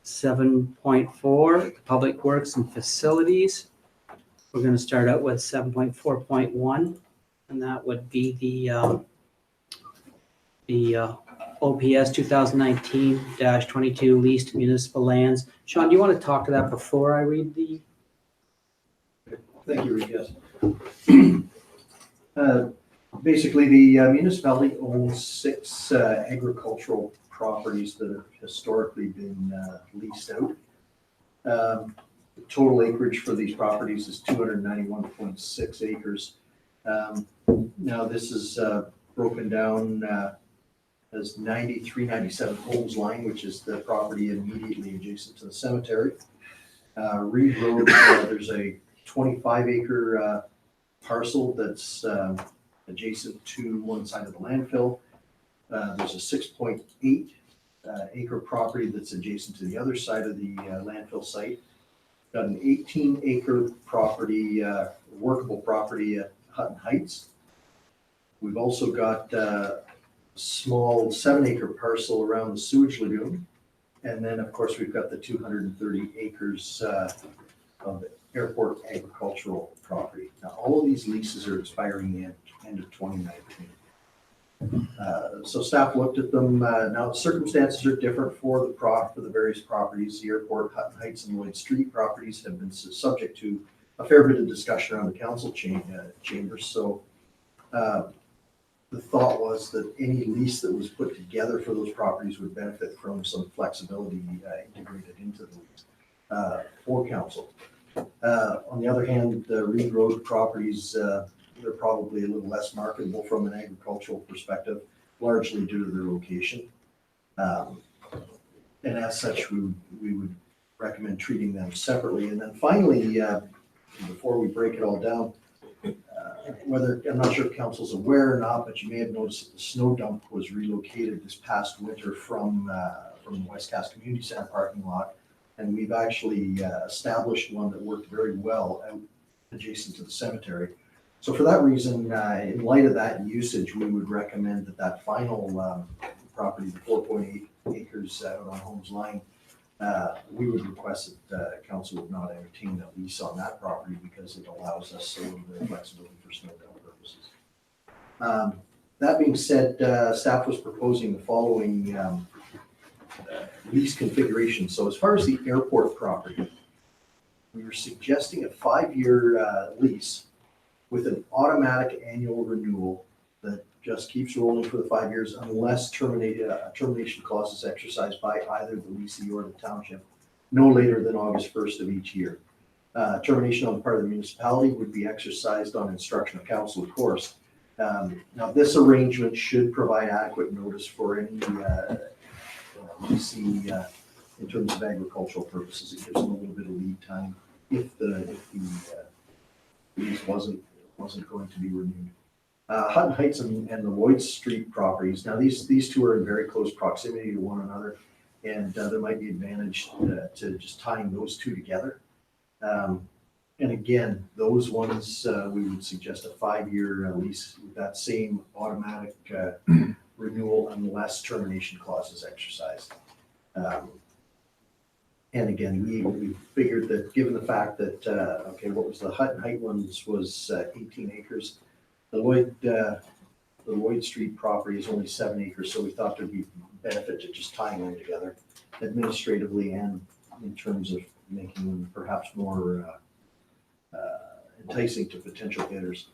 7.4 Public Works and Facilities. We're going to start out with 7.4.1, and that would be the OPS 2019-22 leased municipal lands. Sean, do you want to talk to that before I read the? Thank you, Rick, yes. Basically, the municipality owns 6 agricultural properties that have historically been leased out. The total acreage for these properties is 291.6 acres. Now, this is broken down as 9397 Holmes Line, which is the property immediately adjacent to the cemetery. Reed Road, there's a 25-acre parcel that's adjacent to one side of the landfill. There's a 6.8 acre property that's adjacent to the other side of the landfill site. Got an 18-acre property, workable property at Hutton Heights. We've also got a small 7-acre parcel around the sewage lagoon. And then, of course, we've got the 230 acres of airport agricultural property. Now, all of these leases are expiring the end of 2019. So staff looked at them. Now, circumstances are different for the various properties. The airport, Hutton Heights, and Lloyd Street properties have been subject to a fair bit of discussion around the council chambers. So the thought was that any lease that was put together for those properties would benefit from some flexibility integrated into the lease for council. On the other hand, the Reed Road properties, they're probably a little less marketable from an agricultural perspective, largely due to their location. And as such, we would recommend treating them separately. And then finally, before we break it all down, whether, I'm not sure if council's aware or not, but you may have noticed that the snow dump was relocated this past winter from the West Cass Community Center parking lot. And we've actually established one that worked very well out adjacent to the cemetery. So for that reason, in light of that usage, we would recommend that final property, the 4.8 acres out on Holmes Line, we would request that council would not entertain a lease on that property because it allows us a little bit of flexibility for snow dump purposes. That being said, staff was proposing the following lease configuration. So as far as the airport property, we were suggesting a 5-year lease with an automatic annual renewal that just keeps rolling for the 5 years unless termination clause is exercised by either the leasee or the township no later than August 1st of each year. Termination on the part of the municipality would be exercised on instruction of council, of course. Now, this arrangement should provide adequate notice for any leasing in terms of agricultural purposes. It gives them a little bit of lead time if the lease wasn't going to be renewed. Hutton Heights and the Lloyd Street properties. Now, these two are in very close proximity to one another, and there might be advantage to just tying those two together. And again, those ones we would suggest a 5-year lease with that same automatic renewal unless termination clause is exercised. And again, we figured that given the fact that, okay, what was the Hutton Height ones was 18 acres. The Lloyd Street property is only 7 acres, so we thought there'd be benefit to just tying them together administratively and in terms of making them perhaps more enticing to potential bidders.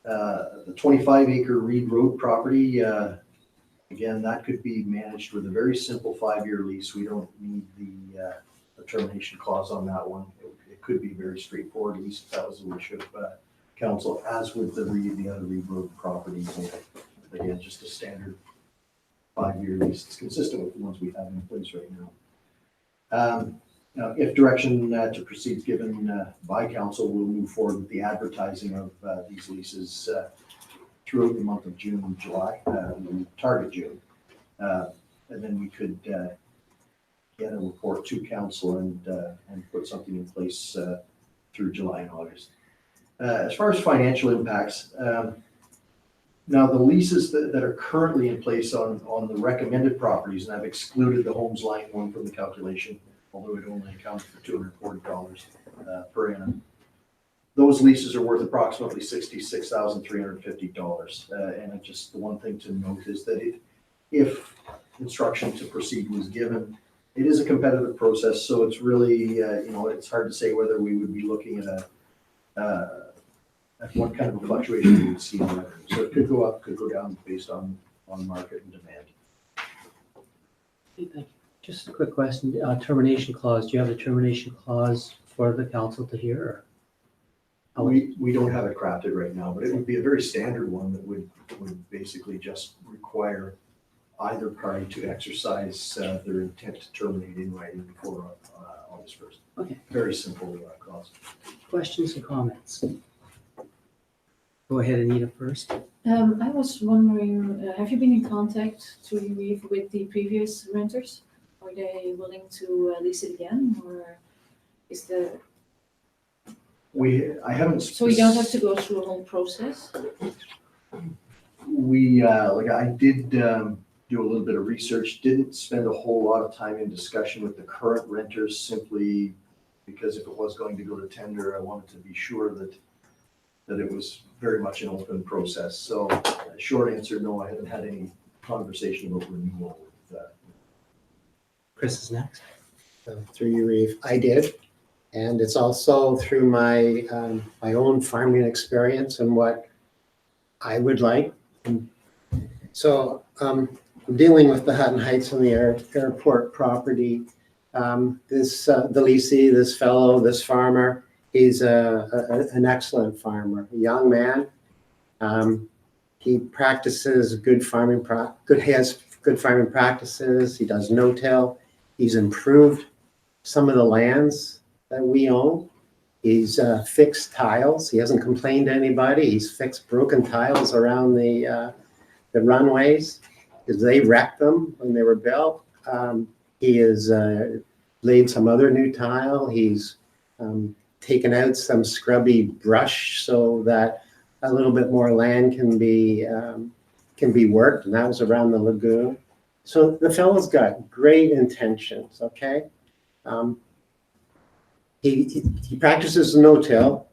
The 25-acre Reed Road property, again, that could be managed with a very simple 5-year lease. We don't need the termination clause on that one. It could be very straightforward lease if that was the wish of council, as with the other Reed Road properties. Again, just a standard 5-year lease. It's consistent with the ones we have in place right now. Now, if direction to proceed is given by council, we'll move forward with the advertising of these leases throughout the month of June and July, target June. And then we could get a report to council and put something in place through July and August. As far as financial impacts, now the leases that are currently in place on the recommended properties, and I've excluded the Holmes Line one from the calculation, although it only accounts for $240 per annum. Those leases are worth approximately $66,350. And just the one thing to note is that if instruction to proceed was given, it is a competitive process, so it's really, it's hard to say whether we would be looking at what kind of a fluctuation we would see in revenue. So it could go up, could go down based on market and demand. Thank you. Just a quick question, termination clause, do you have a termination clause for the council to hear? We don't have it crafted right now, but it would be a very standard one that would basically just require either party to exercise their intent to terminate in writing before August 1st. Okay. Very simple clause. Questions or comments? Go ahead, Anita, first. I was wondering, have you been in contact with the previous renters? Are they willing to lease it again, or is the? I haven't. So you don't have to go through a whole process? I did do a little bit of research, didn't spend a whole lot of time in discussion with the current renters, simply because if it was going to go to tender, I wanted to be sure that it was very much an open process. So short answer, no, I haven't had any conversation about renewal with Chris is next. Through you, Reeve. I did. And it's also through my my own farming experience and what I would like. So I'm dealing with the Hutton Heights and the airport property. The leasee, this fellow, this farmer, he's an excellent farmer, a young man. He practices good farming practices. He does no-till. He's improved some of the lands that we own. He's fixed tiles. He hasn't complained to anybody. He's fixed broken tiles around the runways because they wrecked them when they were built. He has laid some other new tile. He's taken out some scrubby brush so that a little bit more land can be worked, and that was around the lagoon. So the fellow's got great intentions, okay? He practices no-till,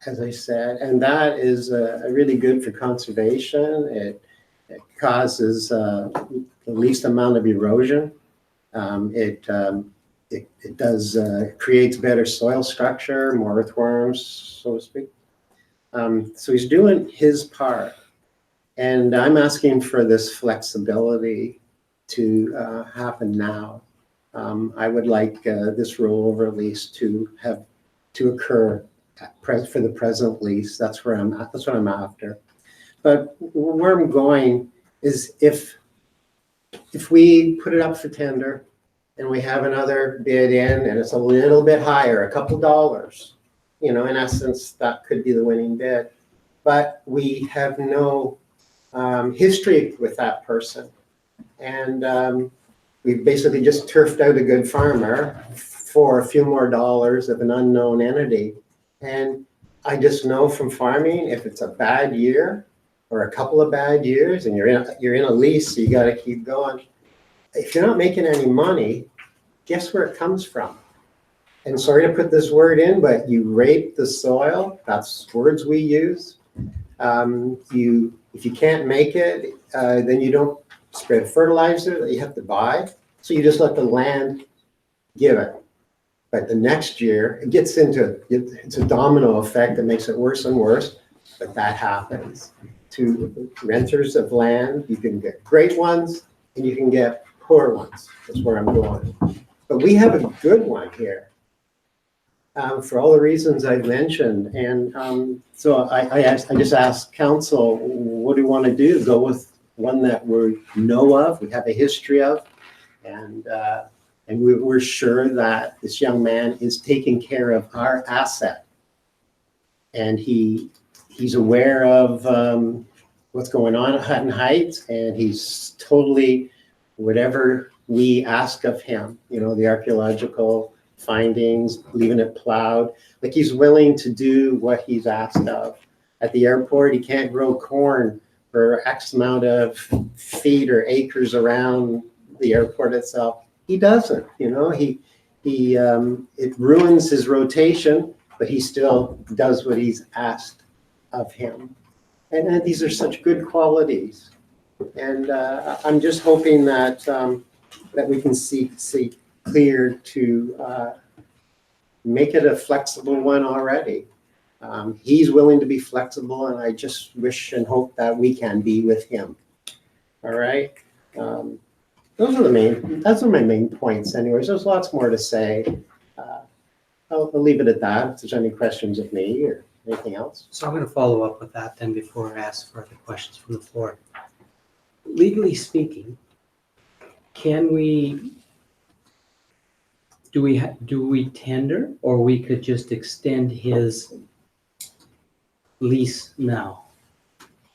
as I said, and that is really good for conservation. It causes the least amount of erosion. It creates better soil structure, more earthworms, so to speak. So he's doing his part, and I'm asking for this flexibility to happen now. I would like this rollover lease to occur for the present lease. That's what I'm after. But where I'm going is if we put it up for tender and we have another bid in and it's a little bit higher, a couple dollars, in essence, that could be the winning bid. But we have no history with that person. And we basically just turfed out a good farmer for a few more dollars of an unknown entity. And I just know from farming, if it's a bad year or a couple of bad years and you're in a lease, so you gotta keep going. If you're not making any money, guess where it comes from? And sorry to put this word in, but you rape the soil. That's words we use. If you can't make it, then you don't spread fertilizer that you have to buy. So you just let the land give it. But the next year, it's a domino effect that makes it worse and worse. But that happens to renters of land. You can get great ones and you can get poor ones. That's where I'm going. But we have a good one here. For all the reasons I've mentioned. And so I just asked council, what do you want to do? Go with one that we know of, we have a history of, and we're sure that this young man is taking care of our asset. And he's aware of what's going on at Hutton Heights, and he's totally, whatever we ask of him, the archaeological findings, leaving it plowed. Like he's willing to do what he's asked of. At the airport, he can't grow corn for X amount of feet or acres around the airport itself. He doesn't, it ruins his rotation, but he still does what he's asked of him. And these are such good qualities. And I'm just hoping that that we can see clear to make it a flexible one already. He's willing to be flexible, and I just wish and hope that we can be with him. All right. Those are my main points anyways. There's lots more to say. I'll leave it at that. If there's any questions of me or anything else. So I'm going to follow up with that then before I ask further questions from the floor. Legally speaking, do we tender, or we could just extend his lease now,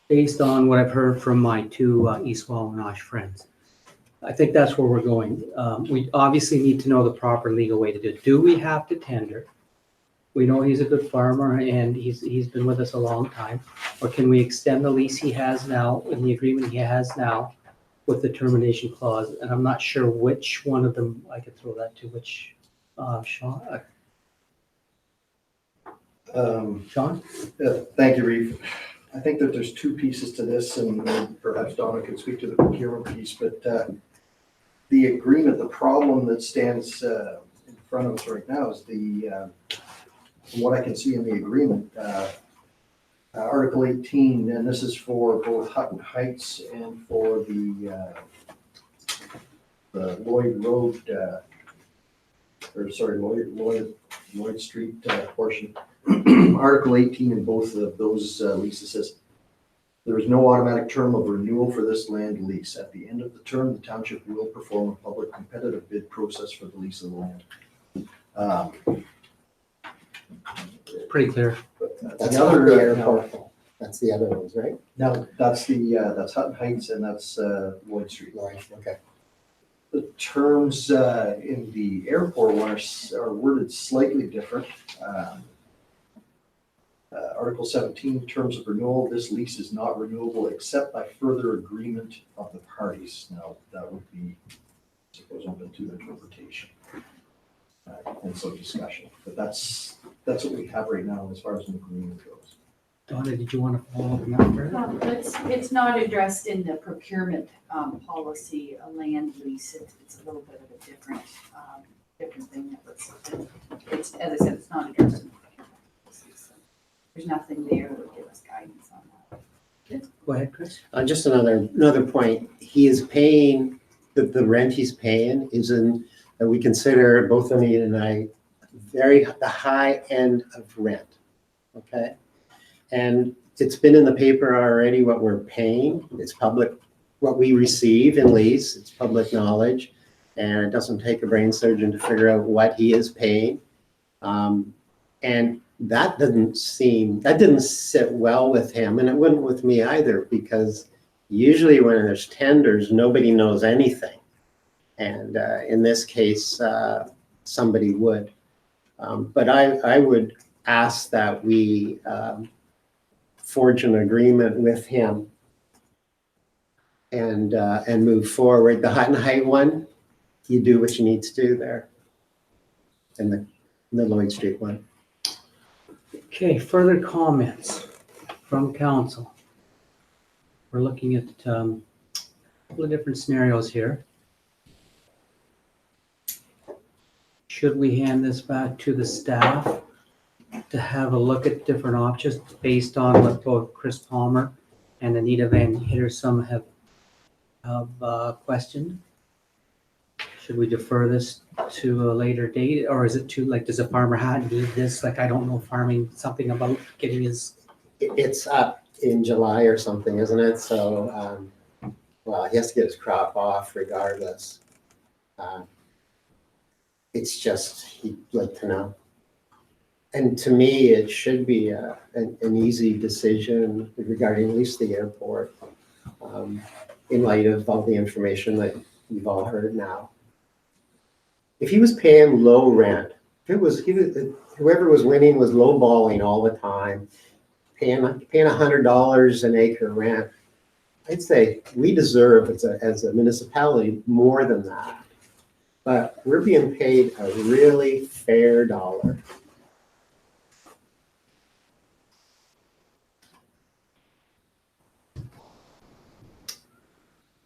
based on what I've heard from my two East Wallanosh friends? I think that's where we're going. We obviously need to know the proper legal way to do it. Do we have to tender? We know he's a good farmer and he's been with us a long time. Or can we extend the lease he has now, in the agreement he has now, with the termination clause? And I'm not sure which one of them I could throw that to. Which, Sean? Sean? Thank you, Reeve. I think that there's two pieces to this, and perhaps Donna could speak to the procurement piece, but the agreement, the problem that stands in front of us right now is from what I can see in the agreement, Article 18, and this is for both Hutton Heights and for the Lloyd Road, Lloyd Street portion. Article 18 in both of those leases says, there is no automatic term of renewal for this land lease. At the end of the term, the township will perform a public competitive bid process for the lease of the land. Pretty clear. That's not the airport. That's the other ones, right? No, that's Hutton Heights and that's Lloyd Street. Right, okay. The terms in the airport one are worded slightly different. Article 17, terms of renewal. This lease is not renewable except by further agreement of the parties. Now, that would be, I suppose, open to interpretation and some discussion. But that's what we have right now as far as an agreement goes. Donna, did you want to follow up on that further? It's not addressed in the procurement policy, a land lease. It's a little bit of a different thing. It's, as I said, it's not addressed in the procurement policy. So there's nothing there that would give us guidance on that. Go ahead, Chris. Just another point. He is paying, the rent he's paying is we consider, both Anita and I, the high end of rent, okay? And it's been in the paper already what we're paying. It's public, what we receive in lease, it's public knowledge. And it doesn't take a brain surgeon to figure out what he is paying. And that didn't sit well with him, and it wouldn't with me either, because usually when there's tenders, nobody knows anything. And in this case, somebody would. But I would ask that we forge an agreement with him and move forward. The Hut and Height one, you do what you need to do there. And the Lloyd Street one. Okay, further comments from council? We're looking at a couple of different scenarios here. Should we hand this back to the staff to have a look at different options based on what both Chris Palmer and Anita Van Hittersum have questioned? Should we defer this to a later date, or is it too, like, does a farmer need this? Like, I don't know farming, something about getting his. It's up in July or something, isn't it? So, well, he has to get his crop off regardless. It's just, he'd like to know. And to me, it should be an easy decision regarding at least the airport, in light of all the information that you've all heard now. If he was paying low rent, whoever was winning was lowballing all the time, paying $100 an acre rent, I'd say we deserve as a municipality more than that. But we're being paid a really fair dollar.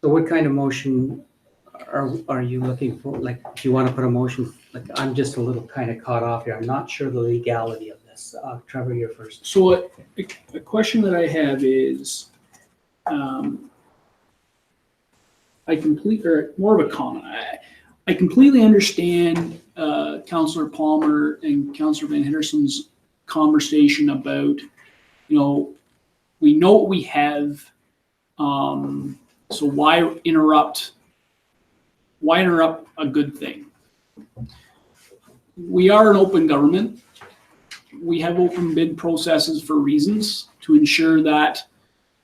So what kind of motion are you looking for? Like, do you want to put a motion? Like, I'm just a little kind of caught off here. I'm not sure the legality of this. Trevor, you're first. So a question that I have is, more of a comment. I completely understand Councillor Palmer and Councillor Van Hitterson's conversation about, we know what we have, so why interrupt a good thing? We are an open government. We have open bid processes for reasons to ensure that,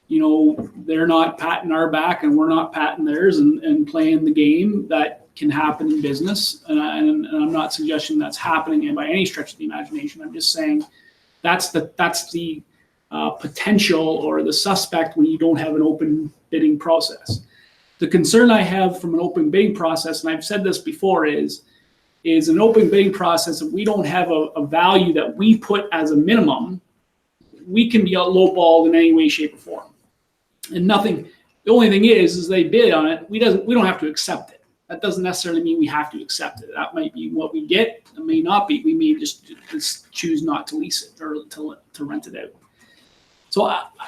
they're not patting our back and we're not patting theirs and playing the game that can happen in business. And I'm not suggesting that's happening by any stretch of the imagination. I'm just saying that's the potential or the suspect when you don't have an open bidding process. The concern I have from an open bidding process, and I've said this before, is an open bidding process, if we don't have a value that we put as a minimum, we can be lowballed in any way, shape, or form. And the only thing is they bid on it, we don't have to accept it. That doesn't necessarily mean we have to accept it. That might be what we get, it may not be. We may just choose not to lease it or to rent it out. So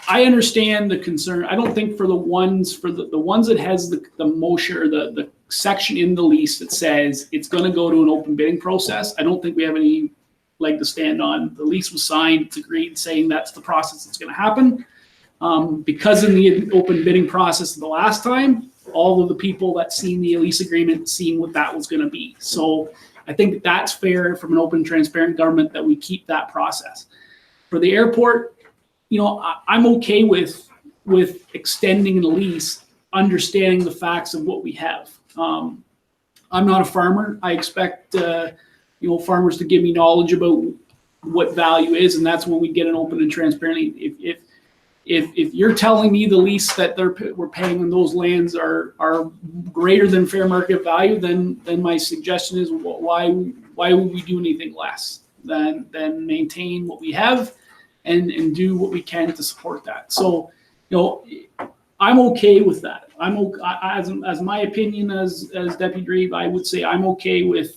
I understand the concern. I don't think for the ones that has the motion or the section in the lease that says it's going to go to an open bidding process, I don't think we have any leg to stand on. The lease was signed, it's agreed, saying that's the process that's going to happen. Because in the open bidding process the last time, all of the people that seen the lease agreement seen what that was going to be. So I think that's fair from an open, transparent government that we keep that process. For the airport, I'm okay with extending the lease, understanding the facts of what we have. I'm not a farmer. I expect farmers to give me knowledge about what value is, and that's when we get an open and transparent. If you're telling me the lease that we're paying on those lands are greater than fair market value, then my suggestion is why would we do anything less than maintain what we have and do what we can to support that? So, I'm okay with that. As my opinion as Deputy Reeve, I would say I'm okay with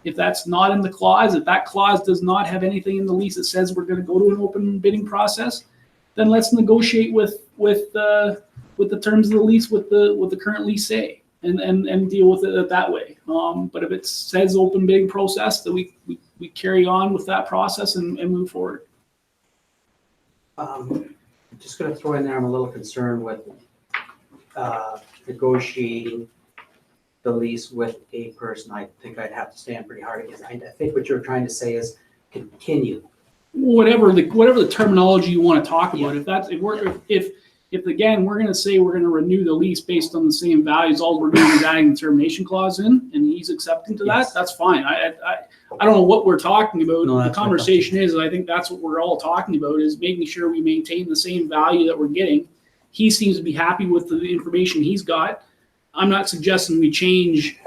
if that's not in the clause, if that clause does not have anything in the lease that says we're going to go to an open bidding process, then let's negotiate with the terms of the lease with the current lease say and deal with it that way. But if it says open bidding process, that we carry on with that process and move forward. Just going to throw in there, I'm a little concerned with negotiating the lease with a person. I think I'd have to stand pretty hard against. I think what you're trying to say is continue. Whatever the terminology you want to talk about. If if again, we're gonna say we're gonna renew the lease based on the same values, all we're doing is adding the termination clause in, and he's accepting to that, Yes. that's fine. I don't know what we're talking about. No, The that's my conversation is, I think that's what we're all talking about, is making sure we maintain the same value that we're getting. He seems to be happy with the information he's got. I'm not suggesting we change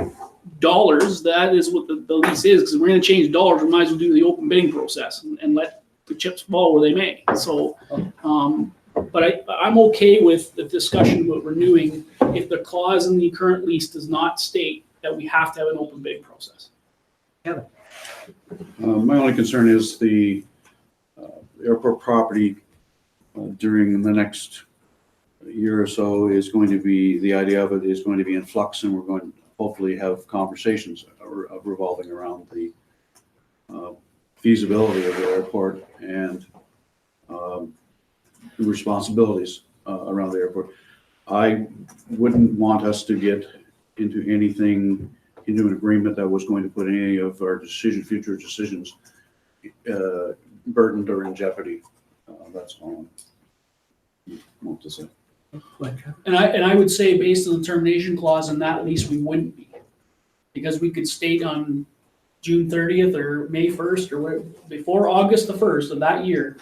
dollars. That is what the lease is, because if we're gonna change dollars, we might as well do the open bidding process and let the chips fall where they may. So, but I'm okay with the discussion about renewing if the clause in the current lease does not state that we have to have an open bidding process. My only concern is the airport property during the next year or so is going to be, the idea of it is going to be in flux, and we're going to hopefully have conversations revolving around the feasibility of the airport and the responsibilities around the airport. I wouldn't want us to get into anything, into an agreement that was going to put any of our future decisions burdened or in jeopardy. That's all I want to say. And I would say, based on the termination clause in that lease, we wouldn't be. Because we could state on June 30th or May 1st or whatever, before August the 1st of that year,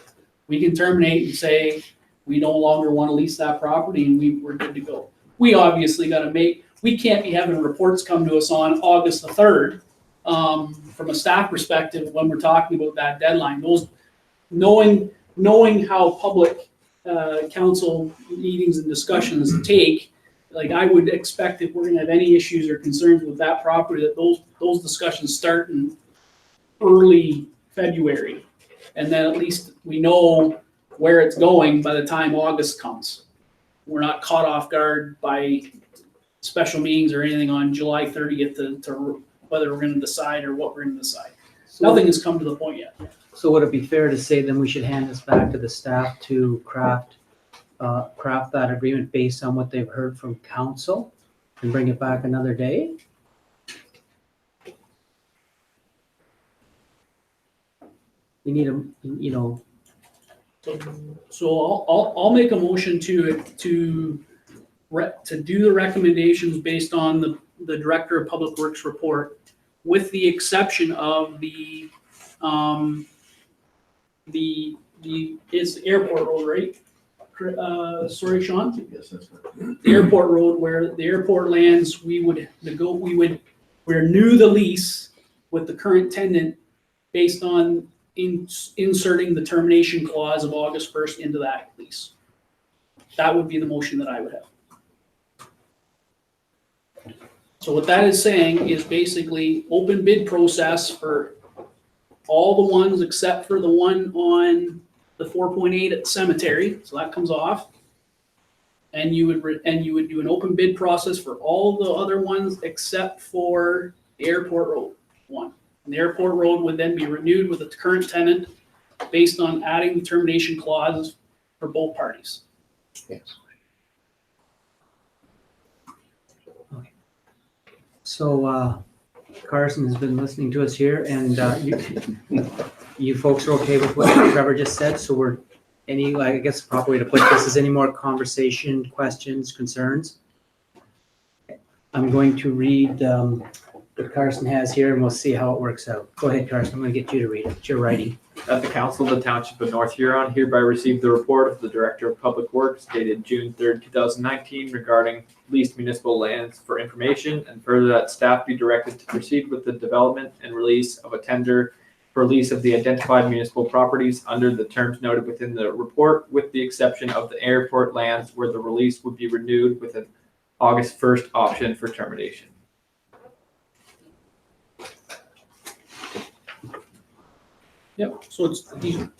we can terminate and say, we no longer want to lease that property and we're good to go. We obviously got to we can't be having reports come to us on August the 3rd from a staff perspective when we're talking about that deadline. Those, knowing how public council meetings and discussions take, like I would expect if we're gonna have any issues or concerns with that property, that those discussions start in early February. And then at least we know where it's going by the time August comes. We're not caught off guard by special meetings or anything on July 30th to whether we're gonna decide or what we're gonna decide. Nothing has come to the point yet. So would it be fair to say then we should hand this back to the staff to craft that agreement based on what they've heard from council and bring it back another day? We need So I'll make a motion to do the recommendations based on the Director of Public Works report, with the exception of the it's Airport Road, right? Sorry, Sean? Yes, that's right. The Airport Road, where the airport lands, we would renew the lease with the current tenant based on inserting the termination clause of August 1st into that lease. That would be the motion that I would have. So what that is saying is basically open bid process for all the ones except for the one on the 4.8 at the cemetery, so that comes off. And you would do an open bid process for all the other ones except for the Airport Road one. And the Airport Road would then be renewed with the current tenant based on adding the termination clause for both parties. Yes. So Carson has been listening to us here, and you folks are okay with what Trevor just said? So I guess the proper way to put this is any more conversation, questions, concerns? I'm going to read what Carson has here, and we'll see how it works out. Go ahead, Carson. I'm going to get you to read it. It's your writing. That the Council of the Township of North Huron hereby received the report of the Director of Public Works dated June 3rd, 2019 regarding leased municipal lands for information, and further that staff be directed to proceed with the development and release of a tender for lease of the identified municipal properties under the terms noted within the report, with the exception of the airport lands where the release would be renewed with an August 1st option for termination. Yep, so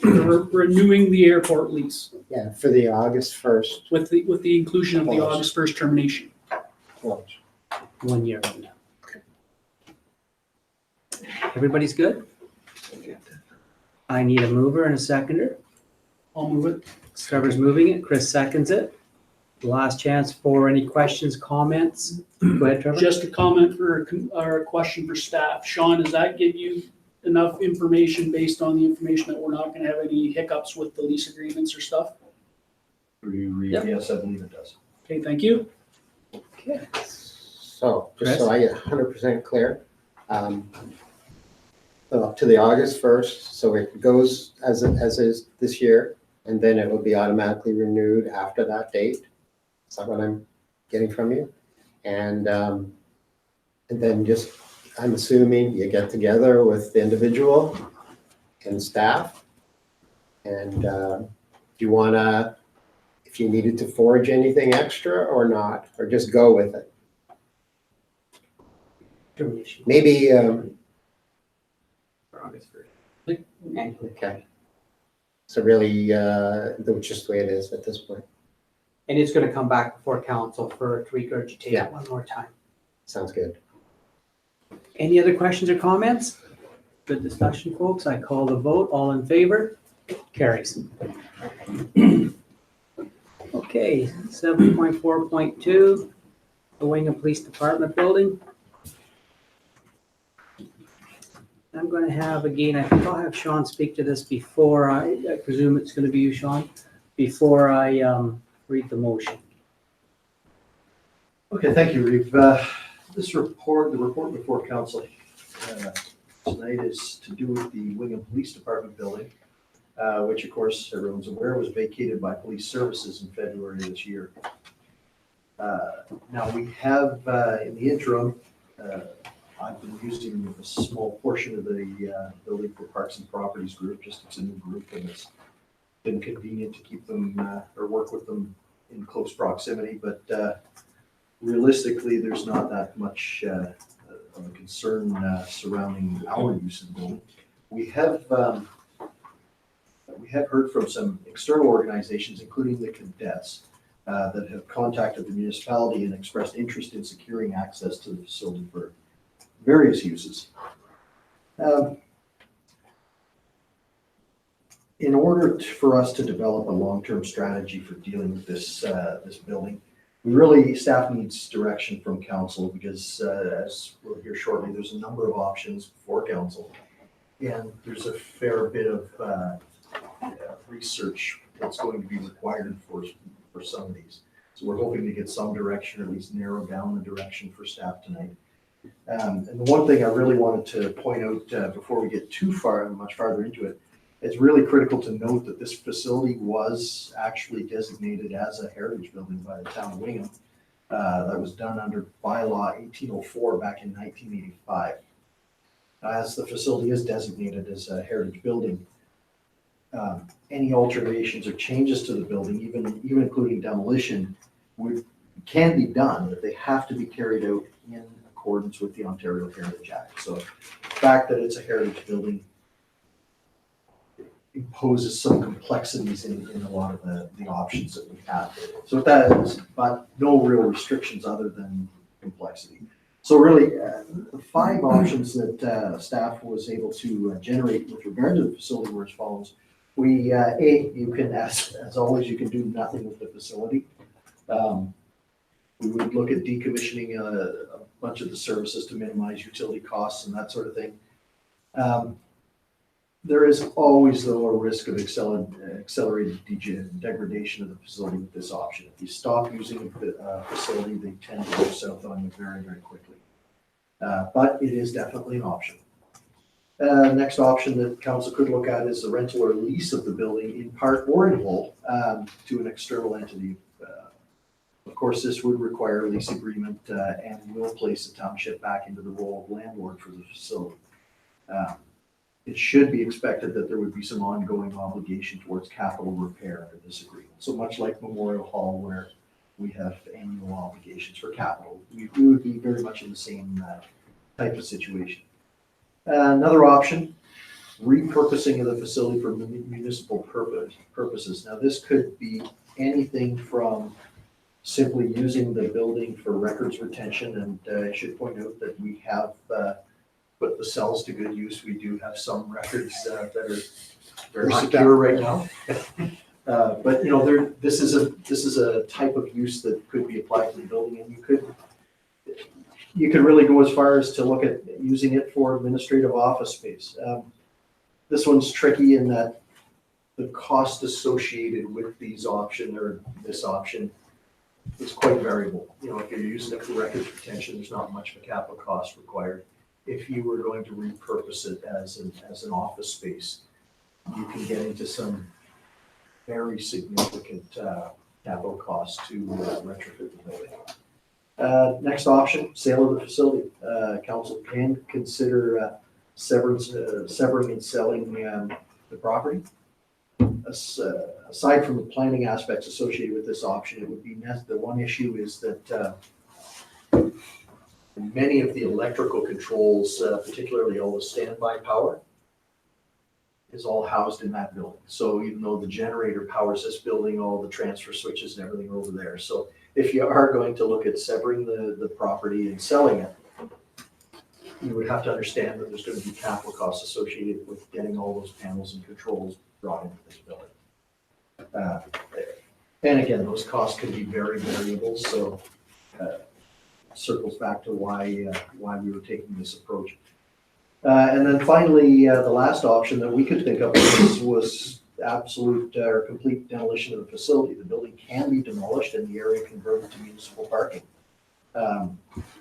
we're renewing the airport lease Yeah, for the August 1st with the inclusion of the Clause. August 1st termination. clause. 1 year from now. Everybody's good? I need a mover and a seconder. I'll move it. Trevor's moving it. Chris seconds it. Last chance for any questions, comments. Go ahead, Trevor. Just a comment or a question for staff. Sean, does that give you enough information based on the information that we're not gonna have any hiccups with the lease agreements or stuff? Yep. Yes, I believe it does. Okay, thank you. Okay. So, just so I get 100% clear, up to the August 1st, so it goes as is this year, and then it will be automatically renewed after that date. Is that what I'm getting from you? And then just, I'm assuming you get together with the individual and staff, and do you wanna, if you needed to forge anything extra or not, or just go with it? Termination. Maybe, For August 1st. okay. So really, that's just the way it is at this point. And it's gonna come back before council to regurgitate Yeah. it one more time. Sounds good. Any other questions or comments? Good discussion, folks. I call the vote. All in favor? Carries. Okay, 7.4.2, the Wingham Police Department building. I'm gonna have, again, I think I'll have Sean speak to this before I presume it's gonna be you, Sean, before I read the motion. Okay, thank you, Reeve. This report, the report before council tonight is to do with the Wingham Police Department building, which of course everyone's aware was vacated by police services in February of this year. Now we have, in the interim, I've been using a small portion of the building for Parks and Properties group, just it's a new group and it's been convenient to keep them or work with them in close proximity, but realistically, there's not that much of a concern surrounding our use of the building. We have heard from some external organizations, including the cadets, that have contacted the municipality and expressed interest in securing access to the facility for various uses. In order for us to develop a long-term strategy for dealing with this building, staff needs direction from council because as we'll hear shortly, there's a number of options for council. And there's a fair bit of research that's going to be required for some of these. So we're hoping to get some direction, or at least narrow down the direction for staff tonight. And the one thing I really wanted to point out before we get much farther into it, it's really critical to note that this facility was actually designated as a heritage building by the town of Wingham. That was done under Bylaw 1804 back in 1985. As the facility is designated as a heritage building, any alterations or changes to the building, even including demolition, can be done, but they have to be carried out in accordance with the Ontario Heritage Act. So the fact that it's a heritage building imposes some complexities in a lot of the options that we have. So that is, but no real restrictions other than complexity. So really, the 5 options that staff was able to generate with regard to the facility were as follows. You can, as always, you can do nothing with the facility. We would look at decommissioning a bunch of the services to minimize utility costs and that sort of thing. There is always, though, a risk of accelerated degradation of the facility with this option. If you stop using the facility, they tend to go south on you very, very quickly. But it is definitely an option. Next option that council could look at is the rental or lease of the building in part or in whole to an external entity. Of course, this would require a lease agreement and will place the township back into the role of landlord for the facility. It should be expected that there would be some ongoing obligation towards capital repair under this agreement. So much like Memorial Hall, where we have annual obligations for capital, we would be very much in the same type of situation. Another option, repurposing of the facility for municipal purposes. Now, this could be anything from simply using the building for records retention, and I should point out that we have put the cells to good use. We do have some records that are very secure right now. But you know, this is a type of use that could be applied to the building, and you could really go as far as to look at using it for administrative office space. This one's tricky in that the cost associated with these option or this option is quite variable. You know, if you're using it for records retention, there's not much of a capital cost required. If you were going to repurpose it as an office space, you can get into some very significant capital costs to retrofit the building. Next option, sale of the facility. Council can consider severing and selling the property. Aside from the planning aspects associated with this option, it would be the one issue is that many of the electrical controls, particularly all the standby power, is all housed in that building. So even though the generator powers this building, all the transfer switches and everything are over there. So if you are going to look at severing the property and selling it, you would have to understand that there's going to be capital costs associated with getting all those panels and controls brought into this building. And again, those costs can be very variable, so circles back to why we were taking this approach. And then finally, the last option that we could think of was absolute or complete demolition of the facility. The building can be demolished and the area converted to municipal parking.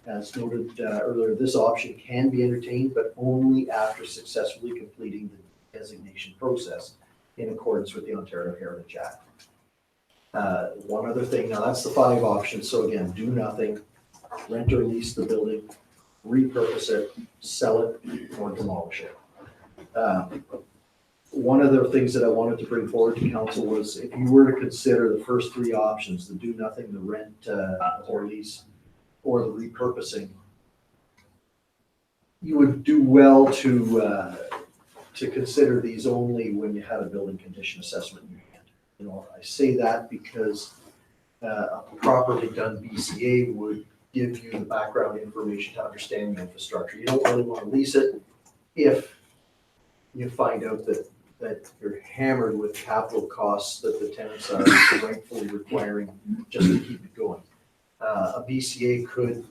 As noted earlier, this option can be entertained, but only after successfully completing the designation process in accordance with the Ontario Heritage Act. One other thing, now that's the 5 options. So again, do nothing, rent or lease the building, repurpose it, sell it, or demolish it. One of the things that I wanted to bring forward to council was if you were to consider the first 3 options, the do nothing, the rent or lease, or the repurposing, you would do well to consider these only when you had a building condition assessment in your hand. You know, I say that because a properly done BCA would give you the background information to understand the infrastructure. You don't really want to lease it if you find out that you're hammered with capital costs that the tenants are rightfully requiring just to keep it going. A BCA could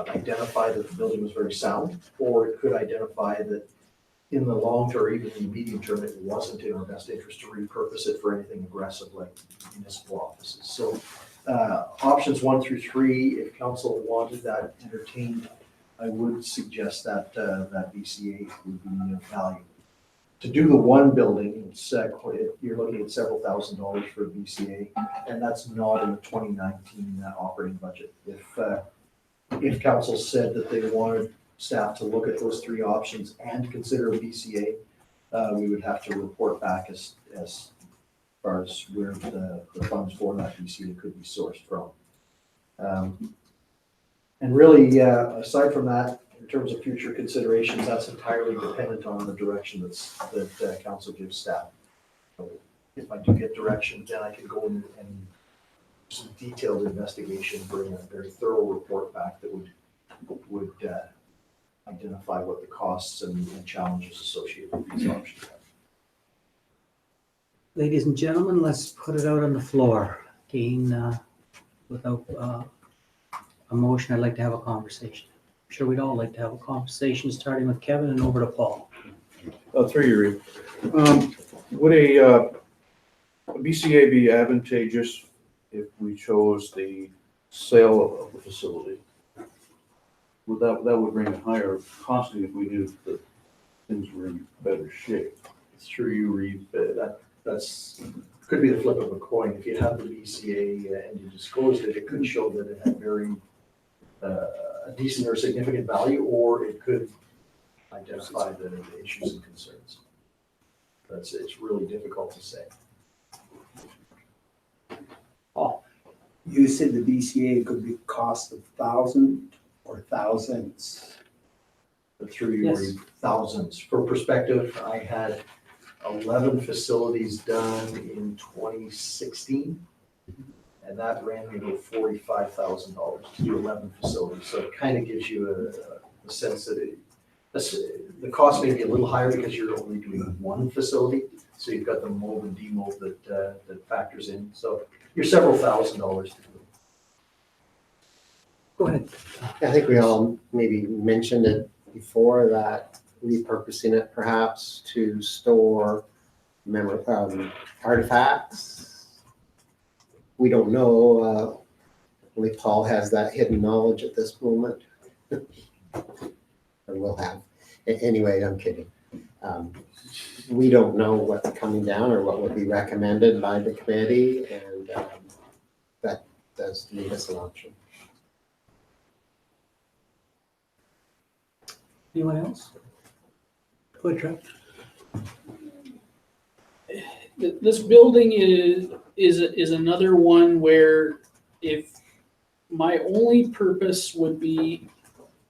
identify that the building was very sound, or it could identify that in the long term, or even in the medium term, it wasn't in our best interest to repurpose it for anything aggressive like municipal offices. So options 1 through 3, if council wanted that entertained, I would suggest that that BCA would be of value. To do the one building, you're looking at several $1,000s for a BCA, and that's not in the 2019 operating budget. If council said that they wanted staff to look at those 3 options and consider a BCA, we would have to report back as far as where the funds for that BCA could be sourced from. And really, aside from that, in terms of future considerations, that's entirely dependent on the direction that council gives staff. So if I do get direction, then I can go in and do some detailed investigation, bring a very thorough report back that would identify what the costs and challenges associated with these options are. Ladies and gentlemen, let's put it out on the floor. Again, without a motion, I'd like to have a conversation. I'm sure we'd all like to have a conversation, starting with Kevin and over to Paul. Through you, Reed. Would a BCA be advantageous if we chose the sale of the facility? That would bring a higher costing if we knew that things were in better shape. It's true, you read that's could be the flip of a coin. If you have the BCA and you disclosed it, it could show that it had very a decent or significant value, or it could identify the issues and concerns. It's really difficult to say. You said the BCA could be cost of $1,000 or thousands. Through your Yes. thousands. For perspective, I had 11 facilities done in 2016, and that ran me about $45,000 to do 11 facilities. So it kind of gives you a sense that the cost may be a little higher because you're only doing one facility. So you've got the mold and demold that factors in. So you're several $1,000s to do. Go ahead. I think we all maybe mentioned it before, that repurposing it perhaps to store artifacts. We don't know, only Paul has that hidden knowledge at this moment. Or will have. Anyway, I'm kidding. We don't know what's coming down or what would be recommended by the committee, and that does leave us an option. Anyone else? Go ahead, Trev. This building is another one where if my only purpose would be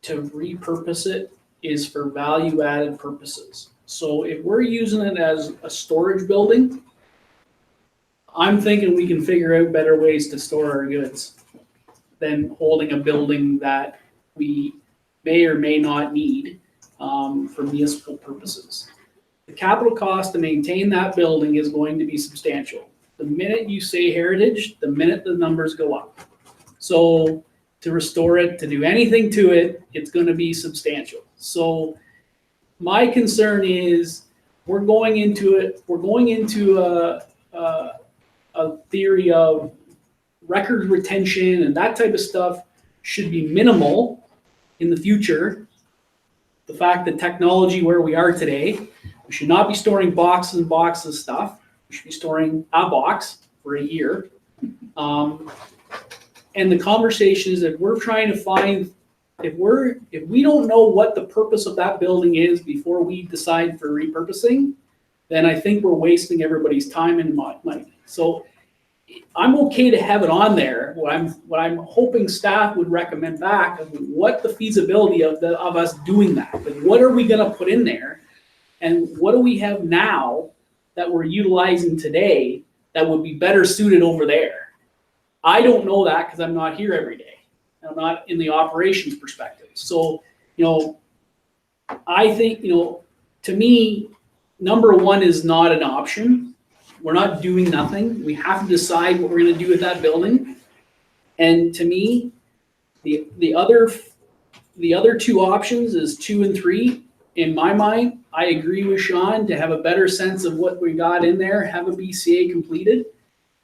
to repurpose it is for value-added purposes. So if we're using it as a storage building, I'm thinking we can figure out better ways to store our goods than holding a building that we may or may not need for municipal purposes. The capital cost to maintain that building is going to be substantial. The minute you say heritage, the minute the numbers go up. So to restore it, to do anything to it, it's going to be substantial. So my concern is we're going into a theory of record retention and that type of stuff should be minimal in the future. The fact that technology where we are today, we should not be storing boxes and boxes of stuff. We should be storing a box for a year. And the conversation is that we're trying to find, if we don't know what the purpose of that building is before we decide for repurposing, then I think we're wasting everybody's time and money. So I'm okay to have it on there. What I'm hoping staff would recommend back of what the feasibility of us doing that. Like what are we gonna put in there? And what do we have now that we're utilizing today that would be better suited over there? I don't know that because I'm not here every day. I'm not in the operations perspective. So, I think, to me, number one is not an option. We're not doing nothing. We have to decide what we're going to do with that building. And to me, the other two options is 2 and 3. In my mind, I agree with Sean to have a better sense of what we got in there, have a BCA completed,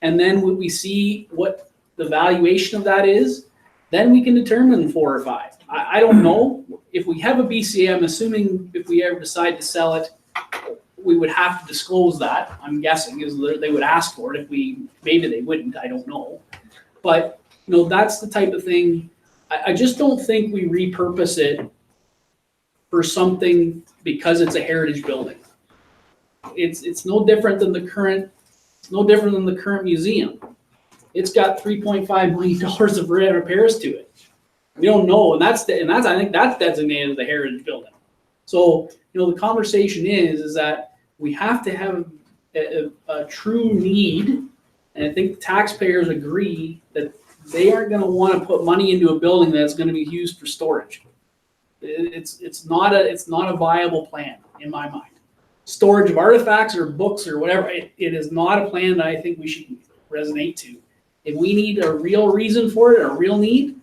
and then when we see what the valuation of that is, then we can determine 4 or 5. I don't know. If we have a BCA, I'm assuming if we ever decide to sell it, we would have to disclose that. I'm guessing is they would ask for it. Maybe they wouldn't. I don't know. But that's the type of thing. I just don't think we repurpose it for something because it's a heritage building. It's no different than the current. It's no different than the current museum. It's got $3.5 million of repairs to it. We don't know, and that's I think that's designated as a heritage building. So the conversation is that we have to have a true need, and I think the taxpayers agree that they aren't going to want to put money into a building that's going to be used for storage. It's not a viable plan in my mind. Storage of artifacts or books or whatever, it is not a plan that I think we should resonate to. If we need a real reason for it, a real need,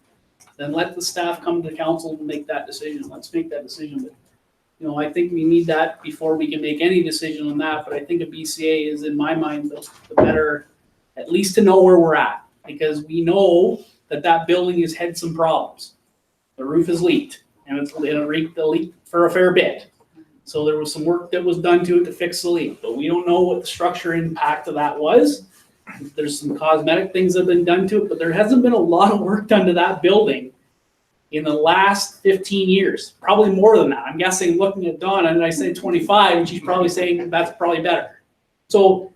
then let the staff come to council and make that decision. Let's make that decision. But, I think we need that before we can make any decision on that. But I think a BCA is, in my mind, the better, at least to know where we're at. Because we know that building has had some problems. The roof has leaked, and it leaked for a fair bit. So there was some work that was done to it to fix the leak. But we don't know what the structure impact of that was. There's some cosmetic things that have been done to it, but there hasn't been a lot of work done to that building in the last 15 years, probably more than that. I'm guessing looking at Donna, and I said 25, and she's probably saying that's probably better. So,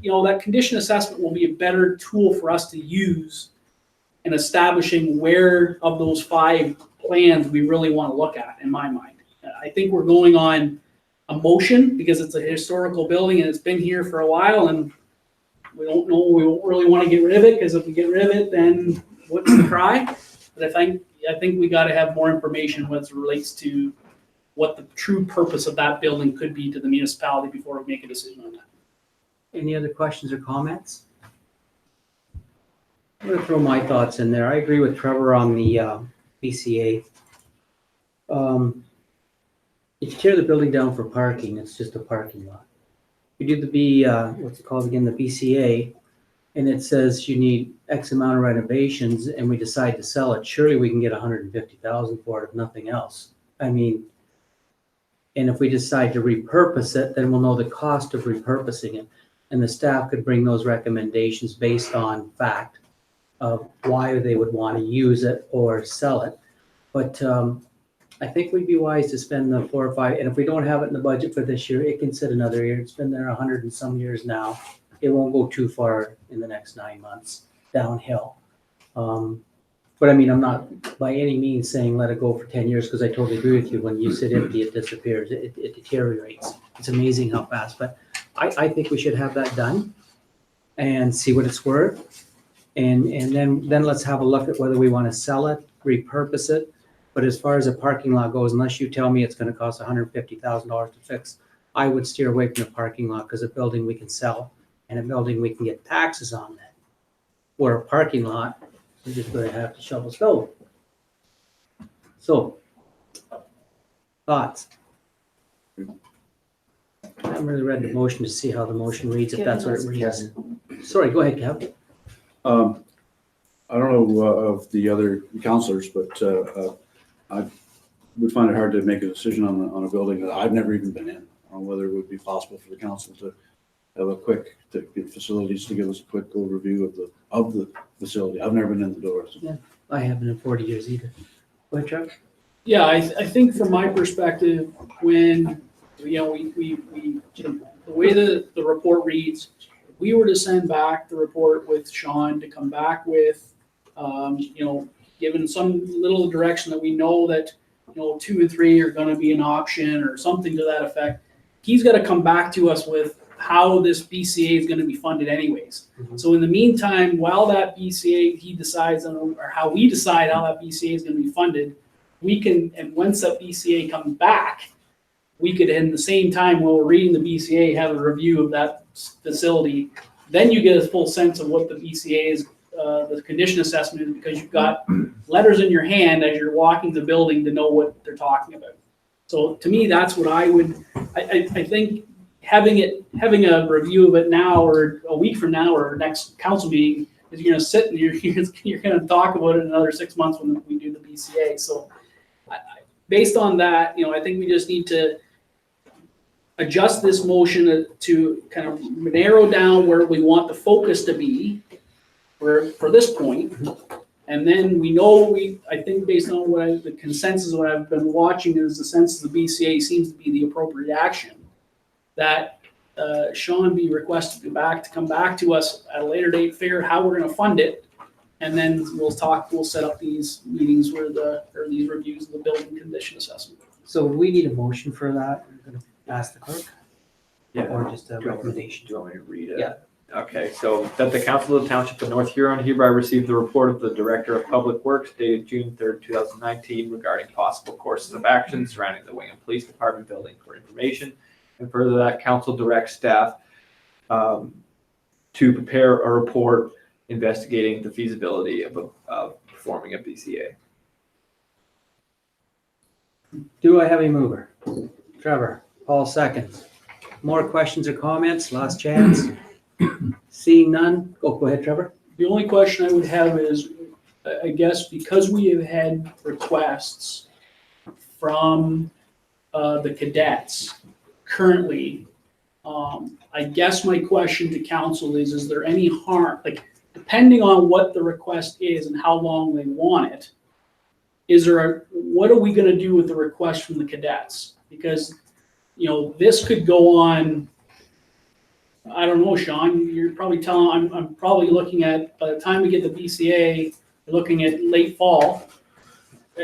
that condition assessment will be a better tool for us to use in establishing where of those 5 plans we really want to look at, in my mind. I think we're going on emotion because it's a historical building and it's been here for a while, and we don't know, we won't really want to get rid of it, because if we get rid of it, then what's the cry? But I think we got to have more information as it relates to what the true purpose of that building could be to the municipality before we make a decision on that. Any other questions or comments? I'm going to throw my thoughts in there. I agree with Trevor on the BCA. If you tear the building down for parking, it's just a parking lot. we do what's it called again, the BCA, and it says you need X amount of renovations, and we decide to sell it, surely we can get 150,000 for it, if nothing else. I mean, and if we decide to repurpose it, then we'll know the cost of repurposing it. And the staff could bring those recommendations based on fact of why they would want to use it or sell it. But I think we'd be wise to spend the 4 or 5, and if we don't have it in the budget for this year, it can sit another year. It's been there 100 and some years now. It won't go too far in the next 9 months downhill. But I mean, I'm not by any means saying let it go for 10 years, because I totally agree with you. When you sit empty, it disappears, it deteriorates. It's amazing how fast, but I think we should have that done and see what it's worth. And then let's have a look at whether we want to sell it, repurpose it. But as far as a parking lot goes, unless you tell me it's going to cost $150,000 to fix, I would steer away from the parking lot, because a building we can sell and a building we can get taxes on that. Or a parking lot, we're just going to have to shovel snow. So, thoughts? I haven't really read the motion to see how the motion reads, if that's what it reads. Sorry, go ahead, Kev. I don't know of the other councillors, but I would find it hard to make a decision on a building that I've never even been in, on whether it would be possible for the council to have to get facilities to give us a quick overview of the facility. I've never been in the doors. Yeah, I haven't in 40 years either. Go ahead, Chuck. Yeah, I think from my perspective, when, we the way the report reads, if we were to send back the report with Sean to come back with, given some little direction that we know that, 2 and 3 are gonna be an option or something to that effect, he's gotta come back to us with how this BCA is gonna be funded anyways. Mhm. So in the meantime, while that BCA, he decides on, or how we decide how that BCA is gonna be funded, we can, and once that BCA comes back, we could, in the same time while we're reading the BCA, have a review of that facility. Then you get a full sense of what the BCA is, the condition assessment is, because you've got letters in your hand as you're walking the building to know what they're talking about. So to me, that's what I think having a review of it now or a week from now or next council meeting is you're gonna sit and you're gonna talk about it in another 6 months when we do the BCA. So based on that, I think we just need to adjust this motion to kind of narrow down where we want the focus to be for this point. And then we know, I think based on the consensus, what I've been watching is the sense of the BCA seems to be the appropriate action. That Sean be requested to come back to us at a later date, figure out how we're gonna fund it. And then we'll set up these meetings or these reviews of the building condition assessment. So we need a motion for that. I'm gonna ask the clerk. Yeah. Or just a recommendation. Do you want me to read it? Yeah. Okay, so that the Council of the Township of North Huron hereby received the report of the Director of Public Works dated June 3rd, 2019 regarding possible courses of action surrounding the Wingham Police Department building for information. And further that council directs staff to prepare a report investigating the feasibility of performing a BCA. Do I have a mover? Trevor, Paul seconds. More questions or comments? Last chance. Seeing none, go ahead, Trevor. The only question I would have is, I guess because we have had requests from the cadets currently, I guess my question to council is there any harm, like depending on what the request is and how long they want it, what are we gonna do with the request from the cadets? Because, this could go on, I don't know, Sean, you're probably telling, I'm probably looking at, by the time we get the BCA, we're looking at late fall.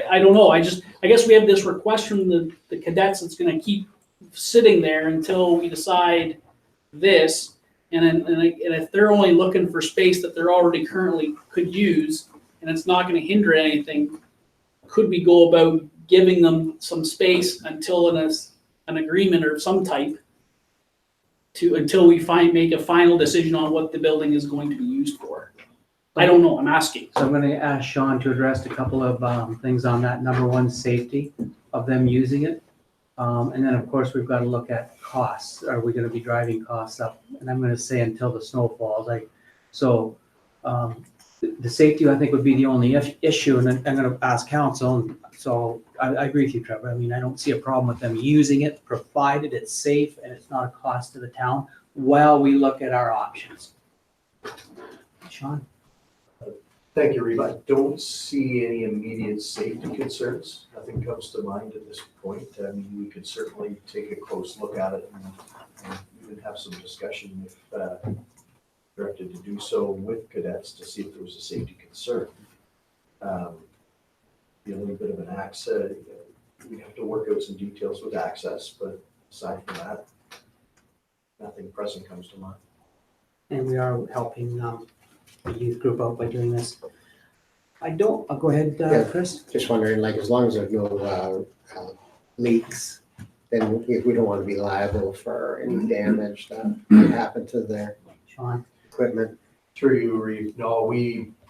I don't know, I guess we have this request from the cadets that's gonna keep sitting there until we decide this. And if they're only looking for space that they're already currently could use, and it's not gonna hinder anything, could we go about giving them some space until an agreement or some type until we make a final decision on what the building is going to be used for? I don't know, I'm asking. So I'm gonna ask Sean to address a couple of things on that. Number one, safety of them using it. And then, of course, we've got to look at costs. Are we gonna be driving costs up? And I'm gonna say until the snow falls, the safety, I think, would be the only issue, and then I'm gonna ask council, and so I agree with you, Trevor. I mean, I don't see a problem with them using it, provided it's safe and it's not a cost to the town, while we look at our options. Sean? Thank you, Reeve. I don't see any immediate safety concerns. Nothing comes to mind at this point. I mean, we could certainly take a close look at it and even have some discussion if directed to do so with cadets to see if there was a safety concern. Be a little bit of an access, we'd have to work out some details with access, but aside from that, nothing pressing comes to mind. And we are helping the youth group out by doing this. I'll go ahead, Yeah. Chris. Just wondering, like, as long as there's no leaks, then we don't want to be liable for any damage that might happen to their Sean? equipment. Through you, Reeve. No,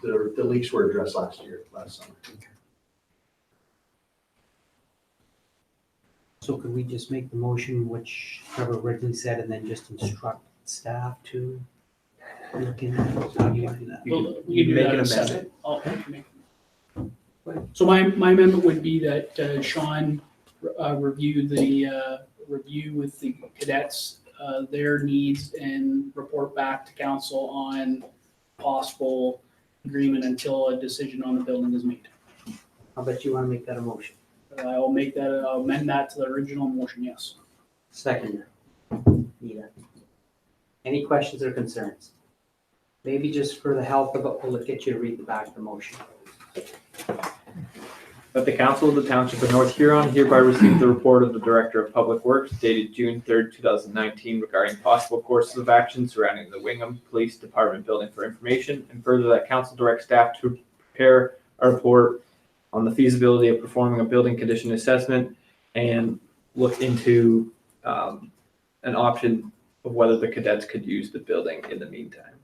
the leaks were addressed last summer. So could we just make the motion, which Trevor originally said, and then just instruct staff to look into it? How do you want to do that? Well, we You can do make that an in a amendment. second. So my amendment would be that Sean review with the cadets, their needs, and report back to council on possible agreement until a decision on the building is made. I'll bet you want to make that a motion. I'll amend that to the original motion, yes. Second. Nita. Any questions or concerns? Maybe just for the health of it, we'll get you to read the back of the motion. That the council of the township of North Huron hereby received the report of the director of public works dated June 3rd, 2019 regarding possible courses of action surrounding the Wingham Police Department building for information, and further that council direct staff to prepare a report on the feasibility of performing a building condition assessment and look into an option of whether the cadets could use the building in the meantime.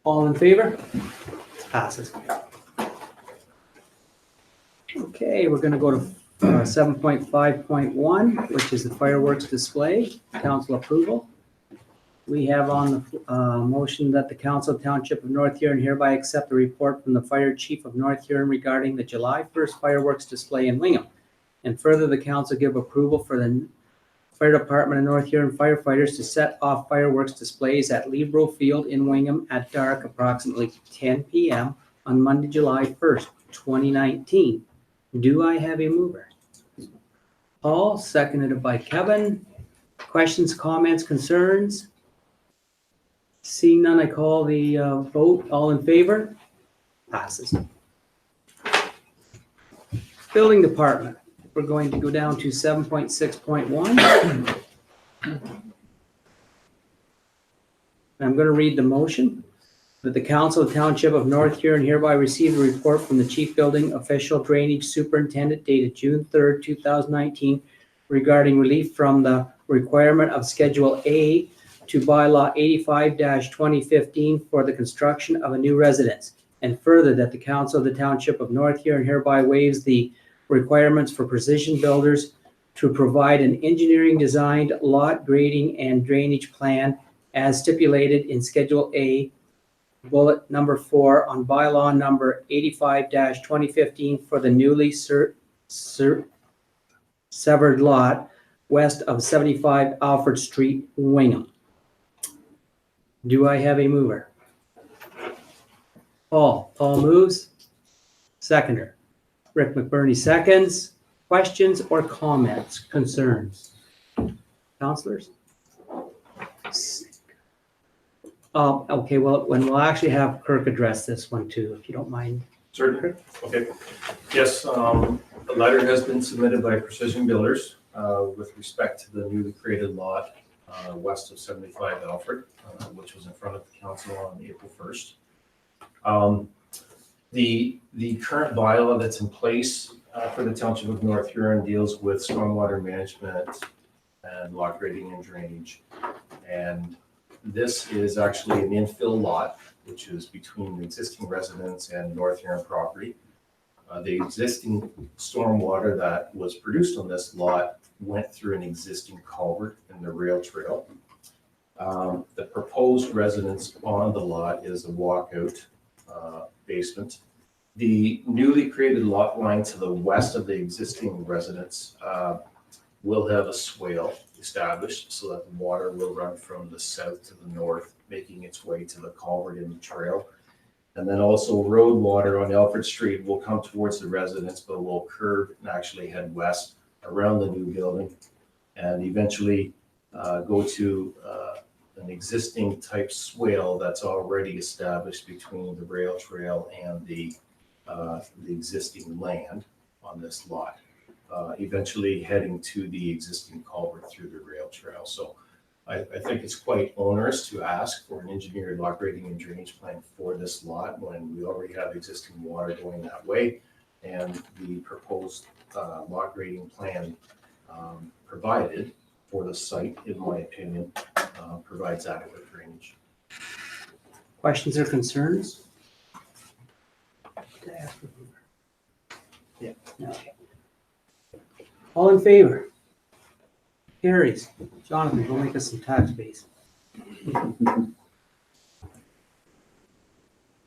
All in favor? Passes. Okay, we're gonna go to 7.5.1, which is the fireworks display, council approval. We have on the motion that the council of Township of North Huron hereby accept the report from the fire chief of North Huron regarding the July 1st fireworks display in Wingham. And further, the council give approval for the fire department of North Huron firefighters to set off fireworks displays at Lebro Field in Wingham at dark approximately 10 p.m. on Monday, July 1st, 2019. Do I have a mover? Paul, seconded by Kevin. Questions, comments, concerns? Seeing none, I call the vote. All in favor? Passes. Building department, we're going to go down to 7.6.1. I'm going to read the motion that the council of Township of North Huron hereby receive a report from the chief building official drainage superintendent dated June 3rd, 2019 regarding relief from the requirement of Schedule A to Bylaw 85-2015 for the construction of a new residence. And further, that the council of the Township of North Huron hereby waives the requirements for precision builders to provide an engineering designed lot grading and drainage plan as stipulated in Schedule A, bullet number 4 on bylaw number 85-2015 for the newly severed lot west of 75 Alfred Street, Wingham. Do I have a mover? Paul moves. Seconder. Rick McBurney seconds. Questions or comments, concerns? Councilors? Okay, well, when we'll actually have Kirk address this one too, if you don't mind. Certainly. Okay. Yes, a letter has been submitted by Precision Builders with respect to the newly created lot west of 75 Alfred, which was in front of the council on April 1st. The current bylaw that's in place for the Township of North Huron deals with stormwater management and lot grading and drainage. And this is actually an infill lot, which is between the existing residence and North Huron property. The existing stormwater that was produced on this lot went through an existing culvert in the rail trail. The proposed residence on the lot is a walkout basement. The newly created lot line to the west of the existing residence will have a swale established so that the water will run from the south to the north, making its way to the culvert in the trail. And then also road water on Alfred Street will come towards the residence, but will curve and actually head west around the new building and eventually go to an existing type swale that's already established between the rail trail and the existing land on this lot, eventually heading to the existing culvert through the rail trail. So I think it's quite onerous to ask for an engineered lot grading and drainage plan for this lot when we already have existing water going that way. And the proposed lot grading plan provided for the site, in my opinion, provides adequate drainage. Questions or concerns? Yeah. Okay. All in favor? Carries. Jonathan, go make us some tax base.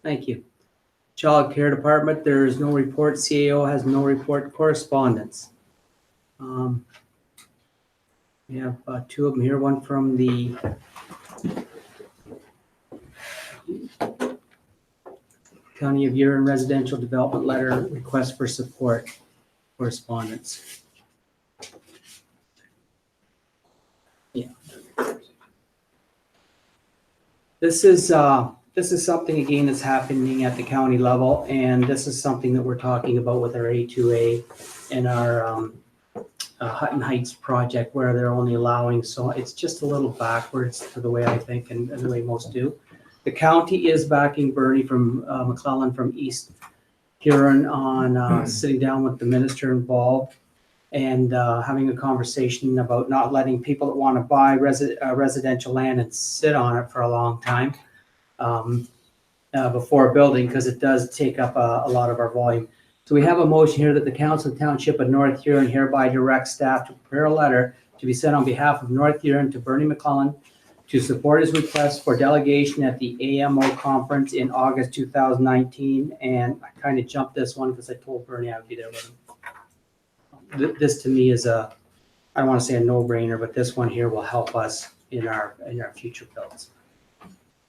Thank you. Child Care Department, there is no report. CAO has no report. Correspondence. We have two of them here. One from the County of Huron Residential Development Letter Request for Support. Correspondence. Yeah. This is something again that's happening at the county level, and this is something that we're talking about with our A2A and our Hutton Heights project, where they're only allowing, so it's just a little backwards to the way I think and the way most do. The county is backing Bernie from McClellan from East Huron on sitting down with the minister involved and having a conversation about not letting people that want to buy residential land and sit on it for a long time before building, because it does take up a lot of our volume. So we have a motion here that the Council of Township of North Huron hereby directs staff to prepare a letter to be sent on behalf of North Huron to Bernie McClellan to support his request for delegation at the AMO conference in August 2019. And I kind of jumped this one because I told Bernie I would be there with him. This to me is I don't want to say a no-brainer, but this one here will help us in our future builds.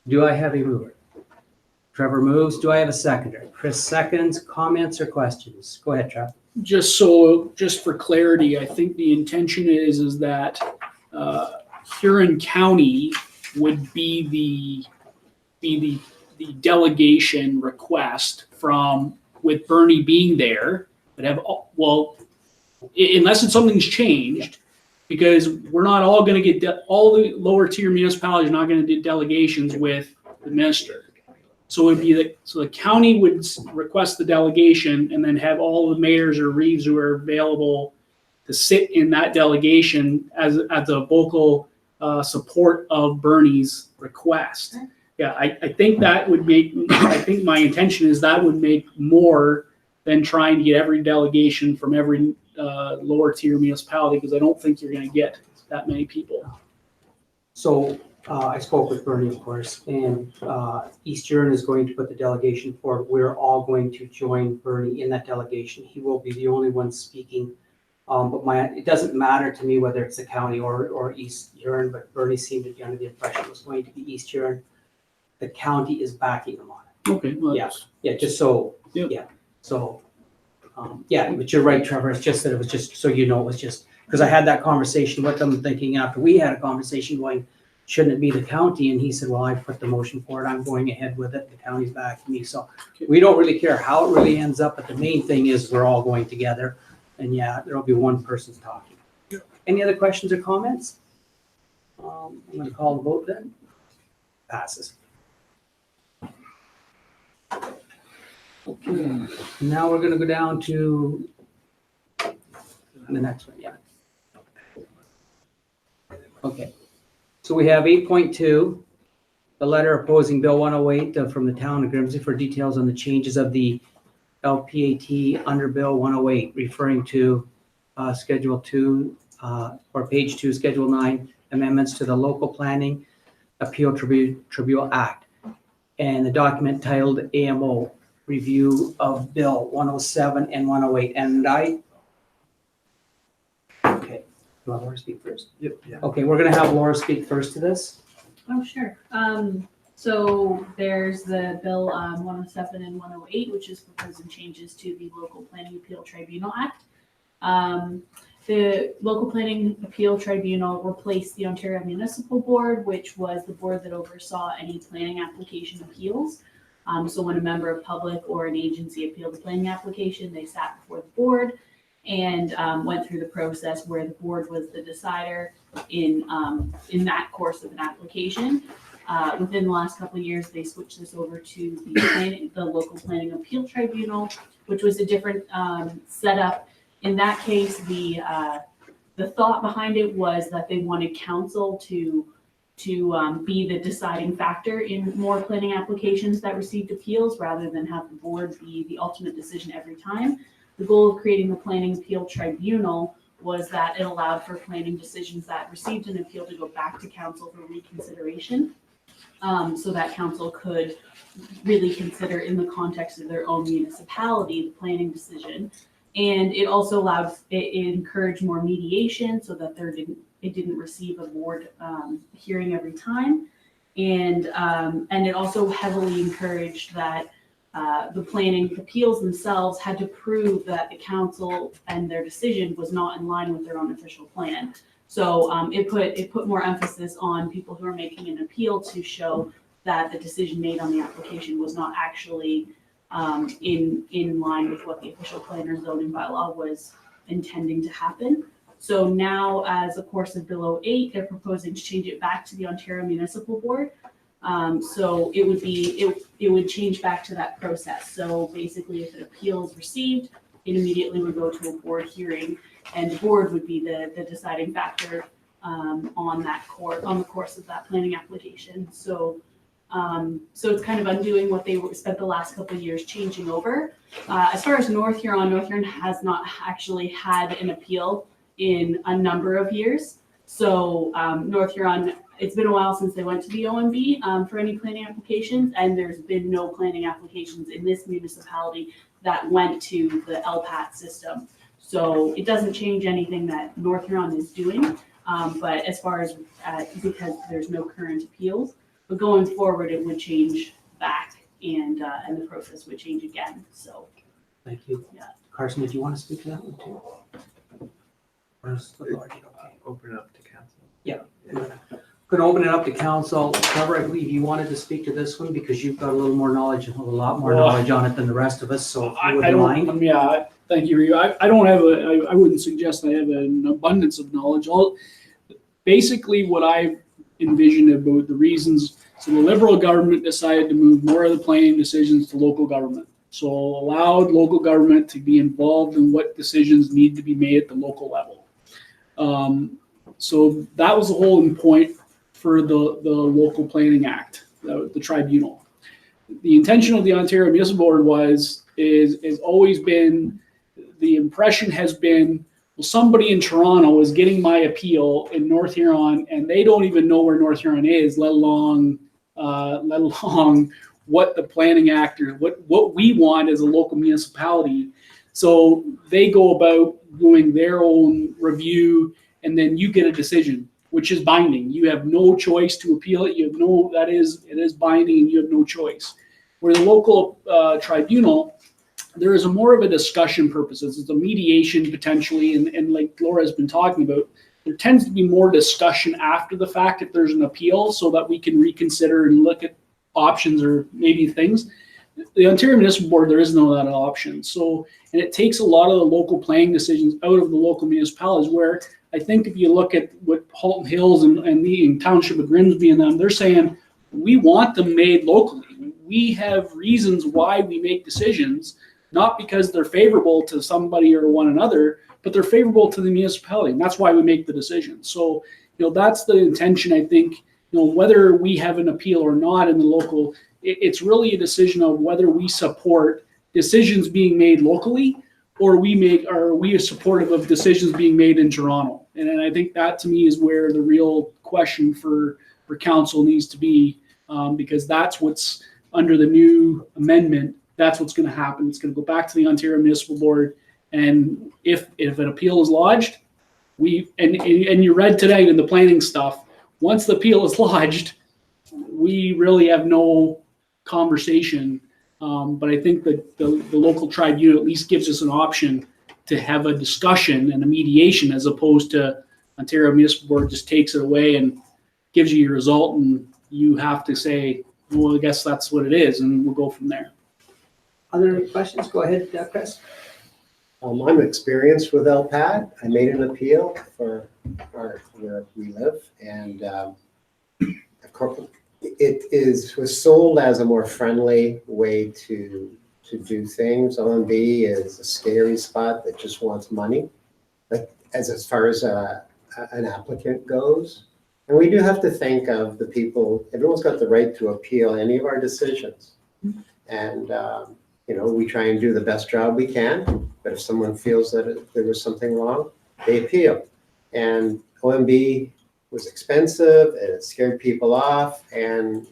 Do I have a mover? Trevor moves. Do I have a seconder? Chris seconds. Comments or questions? Go ahead, Trev. Just for clarity, I think the intention is that Huron County would be the delegation request from, with Bernie being there, but unless something's changed, because we're not all going to get all the lower tier municipalities are not going to do delegations with the minister. So it would be the county would request the delegation and then have all the mayors or reeves who are available to sit in that delegation as a vocal support of Bernie's request. Yeah, I think that would make, I think my intention is that would make more than trying to get every delegation from every lower tier municipality, because I don't think you're going to get that many people. So I spoke with Bernie, of course, and East Huron is going to put the delegation forward. We're all going to join Bernie in that delegation. He will be the only one speaking. But it doesn't matter to me whether it's the county or East Huron, but Bernie seemed to be under the impression it was going to be East Huron. The county is backing them on it. Okay. Well, Yeah, just so, Yep. yeah. So, but you're right, Trevor. It's just that it was just, so you know, it was just, because I had that conversation with them thinking after we had a conversation going, shouldn't it be the county? And he said, well, I put the motion forward. I'm going ahead with it. The county's backing me. So we don't really care how it really ends up, but the main thing is we're all going together. And yeah, there'll be one person talking. Any other questions or comments? I'm going to call the vote then. Passes. Okay, now we're going to go down to the next one, yeah. Okay, so we have 8.2, the letter opposing Bill 108 from the town of Grimsby for details on the changes of the LPAT under Bill 108, referring to Schedule 2 or Page 2, Schedule 9, amendments to the Local Planning Appeal Tribunal Act, and the document titled AMO, Review of Bill 107 and 108. And okay, you want Laura to speak first? Yep. Yeah. Okay, we're gonna have Laura speak first to this. Oh, sure. So there's the Bill 107 and 108, which is proposing changes to the Local Planning Appeal Tribunal Act. The Local Planning Appeal Tribunal replaced the Ontario Municipal Board, which was the board that oversaw any planning application appeals. So when a member of public or an agency appealed a planning application, they sat before the board and went through the process where the board was the decider in that course of an application. Within the last couple of years, they switched this over to the Local Planning Appeal Tribunal, which was a different setup. In that case, the thought behind it was that they wanted council to be the deciding factor in more planning applications that received appeals, rather than have the board be the ultimate decision every time. The goal of creating the Planning Appeal Tribunal was that it allowed for planning decisions that received an appeal to go back to council for reconsideration, so that council could really consider in the context of their own municipality the planning decision. And it also allowed, it encouraged more mediation so that it didn't receive a board hearing every time. And it also heavily encouraged that the planning appeals themselves had to prove that the council and their decision was not in line with their own official plan. So it put more emphasis on people who are making an appeal to show that the decision made on the application was not actually in line with what the official plan or zoning bylaw was intending to happen. So now, as a course of Bill 08, they're proposing to change it back to the Ontario Municipal Board. So it would change back to that process. So basically, if an appeal is received, it immediately would go to a board hearing, and the board would be the deciding factor on the course of that planning application. So it's kind of undoing what they spent the last couple of years changing over. As far as North Huron has not actually had an appeal in a number of years. So North Huron, it's been a while since they went to the OMB for any planning applications, and there's been no planning applications in this municipality that went to the LPAT system. So it doesn't change anything that North Huron is doing, but as far as, because there's no current appeals, but going forward, it would change back and the process would change again, so. Thank you. Yeah. Carson, did you want to speak to that one too? Or is the Lord, okay? Open it up to council. Yeah. Going to open it up to council. Trevor, I believe you wanted to speak to this one because you've got a little more knowledge, a lot more knowledge on it than the rest of us, so if you wouldn't mind. Yeah, thank you, Rita. I don't have I wouldn't suggest I have an abundance of knowledge. Basically what I've envisioned about the reasons, so the Liberal government decided to move more of the planning decisions to local government. So allowed local government to be involved in what decisions need to be made at the local level. So that was the whole point for the Local Planning Act, the tribunal. The intention of the Ontario Municipal Board is always been, the impression has been, well, somebody in Toronto is getting my appeal in North Huron, and they don't even know where North Huron is, let along what the planning act or what we want as a local municipality. So they go about doing their own review, and then you get a decision, which is binding. You have no choice to appeal it. It is binding, and you have no choice. Where the local tribunal, there is more of a discussion purposes. It's a mediation potentially, and like Laura has been talking about, there tends to be more discussion after the fact if there's an appeal, so that we can reconsider and look at options or maybe things. The Ontario Municipal Board, there is no that option. So, and it takes a lot of the local planning decisions out of the local municipalities, where I think if you look at what Halton Hills and the Township of Grimsby and them, they're saying, we want them made locally. We have reasons why we make decisions, not because they're favorable to somebody or one another, but they're favorable to the municipality. And that's why we make the decision. So, that's the intention, I think, whether we have an appeal or not in the local, it's really a decision of whether we support decisions being made locally, or are we supportive of decisions being made in Toronto? And I think that to me is where the real question for council needs to be, because that's what's under the new amendment. That's what's going to happen. It's going to go back to the Ontario Municipal Board, and if an appeal is lodged, and you read today in the planning stuff, once the appeal is lodged, we really have no conversation. But I think that the local tribunal at least gives us an option to have a discussion and a mediation, as opposed to Ontario Municipal Board just takes it away and gives you your result, and you have to say, well, I guess that's what it is, and we'll go from there. Other questions? Go ahead, Chris. I'm experienced with LPAT. I made an appeal for where we live, and it was sold as a more friendly way to do things. OMB is a scary spot that just wants money, like as far as an applicant goes. And we do have to think of the people. Everyone's got the right to appeal any of our decisions, and we try and do the best job we can. But if someone feels that there was something wrong, they appeal. And OMB was expensive and it scared people off, and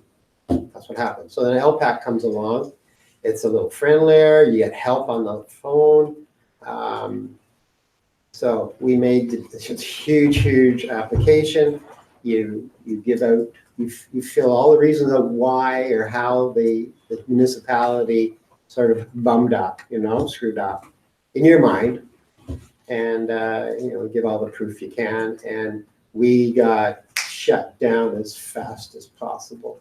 that's what happened. So then LPAC comes along. It's a little friendlier. You get help on the phone. So we made this huge application. You give out, you fill all the reasons of why or how the municipality sort of bummed up, screwed up in your mind, and give all the proof you can. And we got shut down as fast as possible.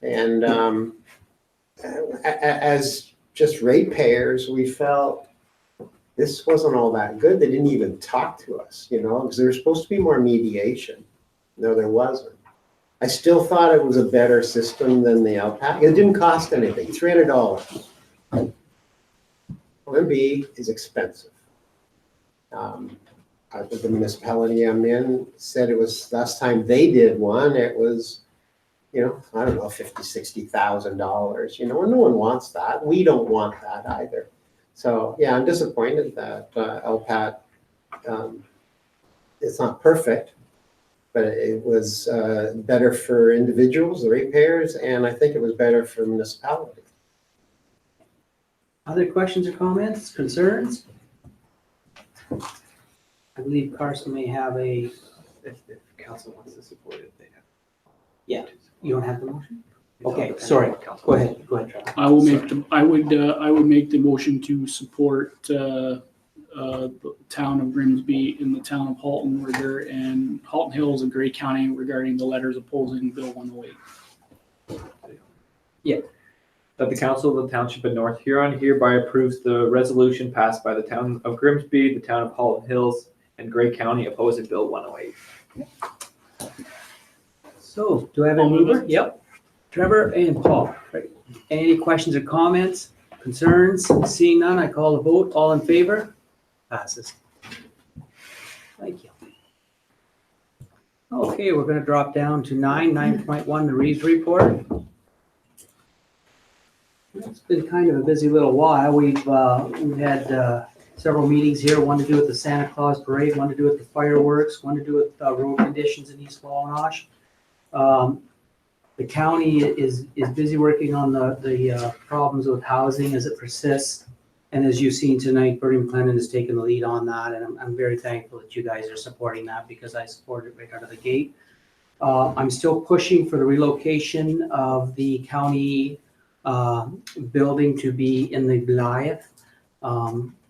And as just ratepayers, we felt this wasn't all that good. They didn't even talk to us, because there was supposed to be more mediation. No, there wasn't. I still thought it was a better system than the LPAC. It didn't cost anything, $300. OMB is expensive. The municipality I'm in said it was, last time they did one, it was, I don't know, $50,000, $60,000, and no one wants that. We don't want that either. So yeah, I'm disappointed that LPAT, it's not perfect, but it was better for individuals, the ratepayers, and I think it was better for municipalities. Other questions or comments, concerns? I believe Carson may have a, If council wants to support it, they have. Yeah. You don't have the motion? It's all Okay, dependent sorry. on council. Go ahead, Travis. I would make the motion to support the town of Grimsby in the town of Halton and Halton Hills and Grey County regarding the letters opposing Bill 108. That the council of the township of North Huron hereby approves the resolution passed by the town of Grimsby, the town of Halton Hills, and Grey County opposing Bill 108. So, do I have a mover? Yep. Trevor and Paul. Right. Any questions or comments, concerns? Seeing none, I call the vote. All in favor? Passes. Thank you. Okay, we're going to drop down to 9.1, the Reeves report. It's been kind of a busy little while. We've had several meetings here, one to do with the Santa Claus parade, one to do with the fireworks, one to do with road conditions in East Wawanosh. The county is busy working on the problems with housing as it persists. And as you've seen tonight, Bernie McLennan has taken the lead on that. And I'm very thankful that you guys are supporting that, because I support it right out of the gate. I'm still pushing for the relocation of the county building to be in the Goliath.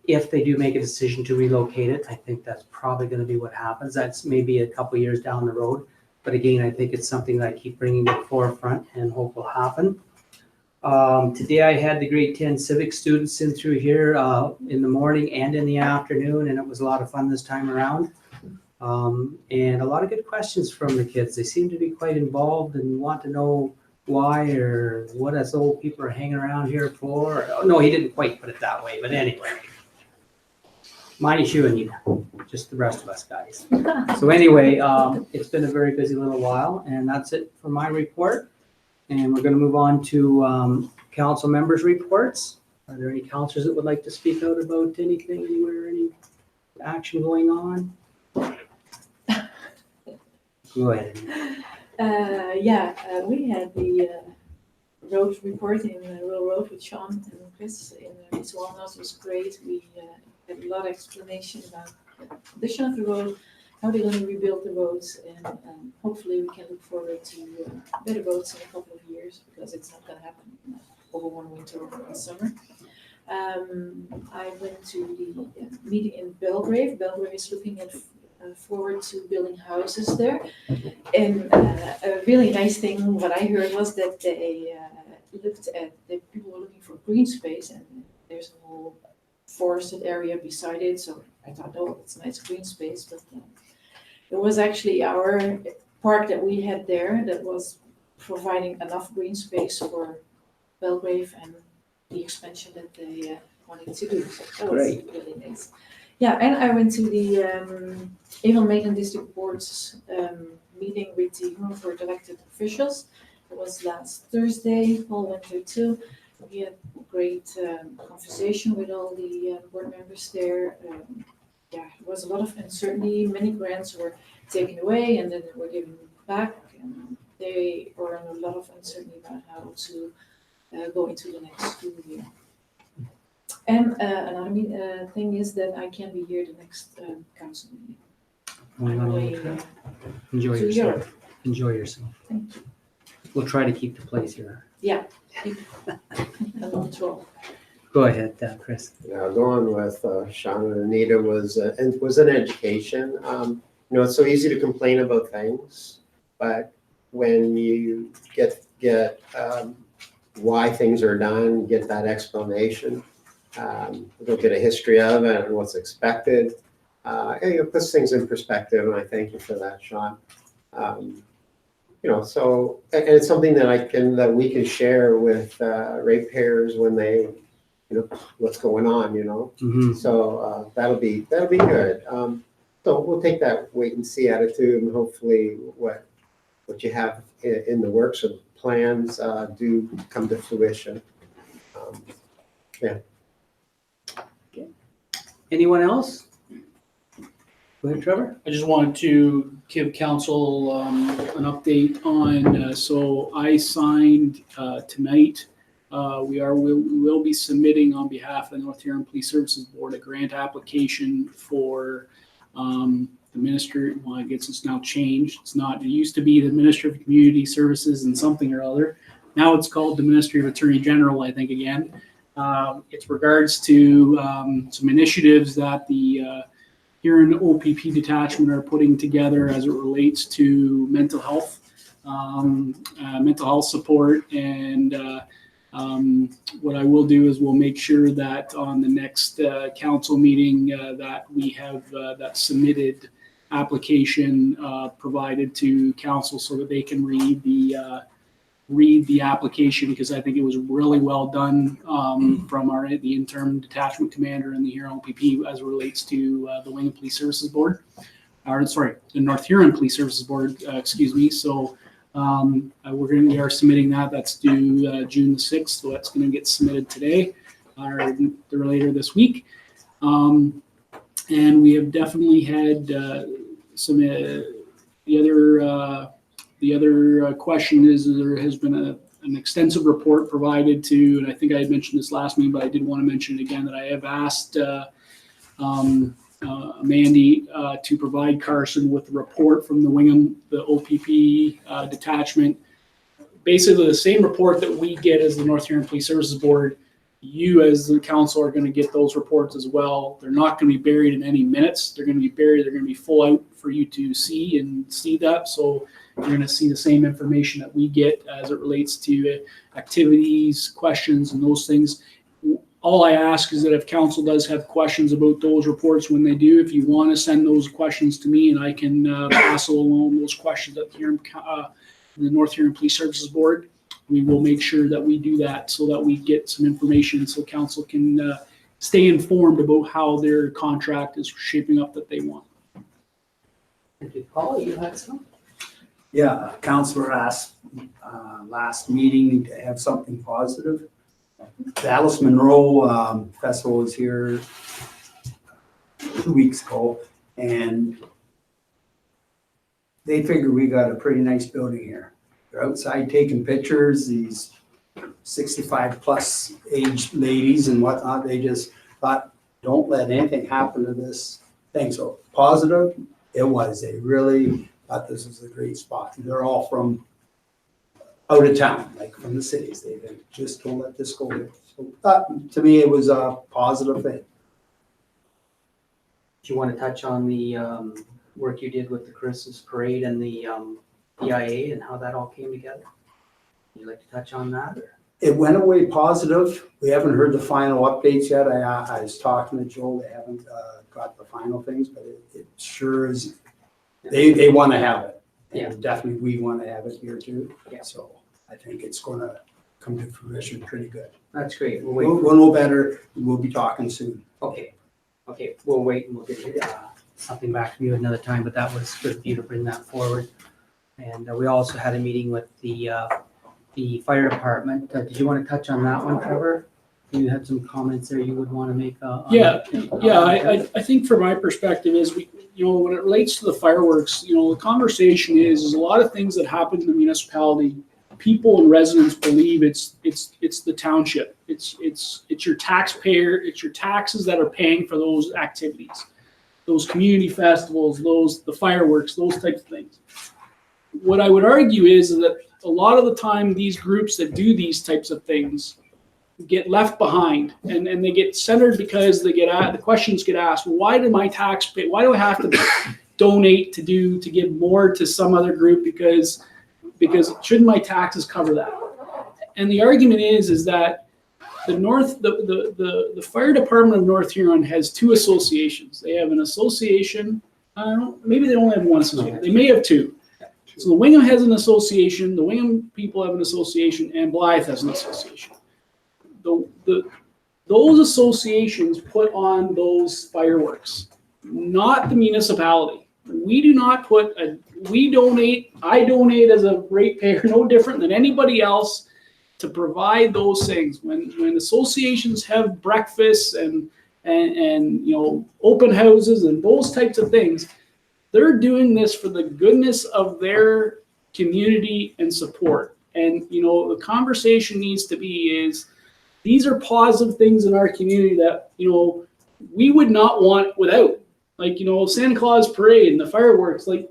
If they do make a decision to relocate it, I think that's probably going to be what happens. That's maybe a couple years down the road. But again, I think it's something that I keep bringing to the forefront and hope will happen. Today I had the grade 10 civic students in through here in the morning and in the afternoon, and it was a lot of fun this time around. And a lot of good questions from the kids. They seem to be quite involved and want to know why or what us old people are hanging around here for. Oh, no, he didn't quite put it that way, but anyway. Minus you and you, just the rest of us guys. So anyway, it's been a very busy little while, and that's it for my report. And we're going to move on to council members' reports. Are there any counselors that would like to speak out about anything, anywhere, any action going on? Go ahead. We had the road report in Rural Road with Sean and Chris in Miss Walnut. Was great. We had a lot of explanation about the condition of the road, how they're going to rebuild the roads, and hopefully we can look forward to better roads in a couple of years, because it's not going to happen over one winter or one summer. I went to the meeting in Belgrave. Belgrave is looking at forward to building houses there. And a really nice thing, what I heard was that they looked at, the people were looking for green space, and there's a whole forested area beside it. So I thought, oh, it's nice green space, but it was actually our park that we had there that was providing enough green space for Belgrave and the expansion that they wanted to do. So that was really nice. Yeah, and I went to the Avon Maitland District Board's meeting with the for elected officials. It was last Thursday. Paul went there too. We had a great conversation with all the board members there. There was a lot of uncertainty. Many grants were taken away and then they were given back. And they were in a lot of uncertainty about how to go into the next school year. And another thing is that I can be here the next council meeting. Going on a little trip. Enjoy to yourself. Europe. Enjoy yourself. Thank you. We'll try to keep the place here. Yeah. A long tour. Go ahead, Chris. Yeah, going with Sean and Anita was an education. It's so easy to complain about things, but when you get why things are done, get that explanation, you'll get a history of it and what's expected. It puts things in perspective, and I thank you for that, Sean. So and it's something that we can share with ratepayers when they, what's going on, Mm-hmm. So that'll be good. So we'll take that wait and see attitude, and hopefully what you have in the works of plans do come to fruition. Anyone else? Go ahead, Trevor. I just wanted to give council an update on, so I signed tonight. We will be submitting on behalf of the North Huron Police Services Board a grant application for the ministry. Well, I guess it's now changed. It used to be the Ministry of Community Services and something or other. Now it's called the Ministry of Attorney General, I think, again. It's regards to some initiatives that the Huron OPP detachment are putting together as it relates to mental health support. And what I will do is we'll make sure that on the next council meeting that we have that submitted application provided to council so that they can read the application, because I think it was really well done from the interim detachment commander and the Huron OPP as it relates to the Wing and Police Services Board, the North Huron Police Services Board, excuse me. So we are submitting that. That's due June the 6th, so that's going to get submitted today or later this week. And we have definitely had some the other question is there has been an extensive report provided to, and I think I had mentioned this last meeting, but I did want to mention it again, that I have asked Mandy to provide Carson with the report from the OPP detachment. Basically the same report that we get as the North Huron Police Services Board. You as the council are going to get those reports as well. They're not going to be buried in any minutes. They're going to be buried. They're going to be full out for you to see that. So you're going to see the same information that we get as it relates to activities, questions, and those things. All I ask is that if council does have questions about those reports, when they do, if you want to send those questions to me and I can pass along those questions at the North Huron Police Services Board, we will make sure that we do that so that we get some information so council can stay informed about how their contract is shaping up that they want. Thank you. Paul, you had some? Yeah, councilor asked last meeting to have something positive. the Alice Monroe Festival was here 2 weeks ago, and they figured we got a pretty nice building here. They're outside taking pictures, these 65-plus aged ladies and whatnot. They just thought, don't let anything happen to this thing. So positive, it was. They really thought this was a great spot. And they're all from out of town, like from the cities. They just don't let this go. So to me, it was a positive thing. Do you want to touch on the work you did with the Christmas parade and the EIA and how that all came together? Would you like to touch on that? Or? It went away positive. We haven't heard the final updates yet. I was talking to Joel. They haven't got the final things, but it sure is. They want to have it. And definitely we want to have it here too. Yeah. So I think it's going to come to fruition pretty good. That's great. We'll know better. We'll be talking soon. Okay. Okay, we'll wait and we'll get something back from you another time, but that was good for you to bring that forward. And we also had a meeting with the fire department. Did you want to touch on that one, Trevor? You had some comments there you would want to make? I think from my perspective is when it relates to the fireworks, the conversation is a lot of things that happen in the municipality. People and residents believe it's the township. It's your taxpayer. It's your taxes that are paying for those activities, those community festivals, the fireworks, those types of things. What I would argue is that a lot of the time these groups that do these types of things get left behind, and they get centered because the questions get asked, well, why do I have to donate to give more to some other group because shouldn't my taxes cover that? And the argument is that the fire department of North Huron has two associations. They have an association, maybe they only have one association, they may have two. So the Wingham has an association, the Wingham people have an association, and Blythe has an association. Those associations put on those fireworks, not the municipality. We do not I donate as a ratepayer, no different than anybody else, to provide those things. When associations have breakfasts and open houses and those types of things, they're doing this for the goodness of their community and support. And the conversation needs to be is these are positive things in our community that we would not want without. Like Santa Claus parade and the fireworks. Like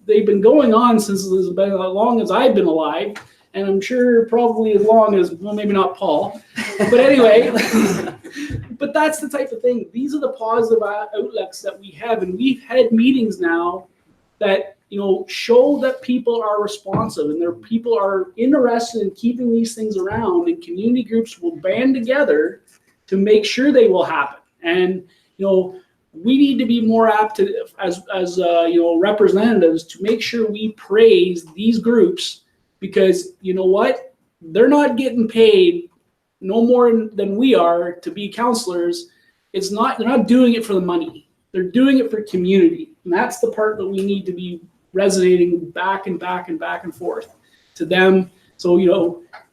they've been going on since as long as I've been alive, and I'm sure probably as long as, well, maybe not Paul, but anyway. But that's the type of thing. These are the positive outlets that we have, and we've had meetings now that show that people are responsive and their people are interested in keeping these things around, and community groups will band together to make sure they will happen. And we need to be more apt to, as representatives, to make sure we praise these groups, because they're not getting paid no more than we are to be counselors. They're not doing it for the money. They're doing it for community. And that's the part that we need to be resonating back and back and back and forth to them. So,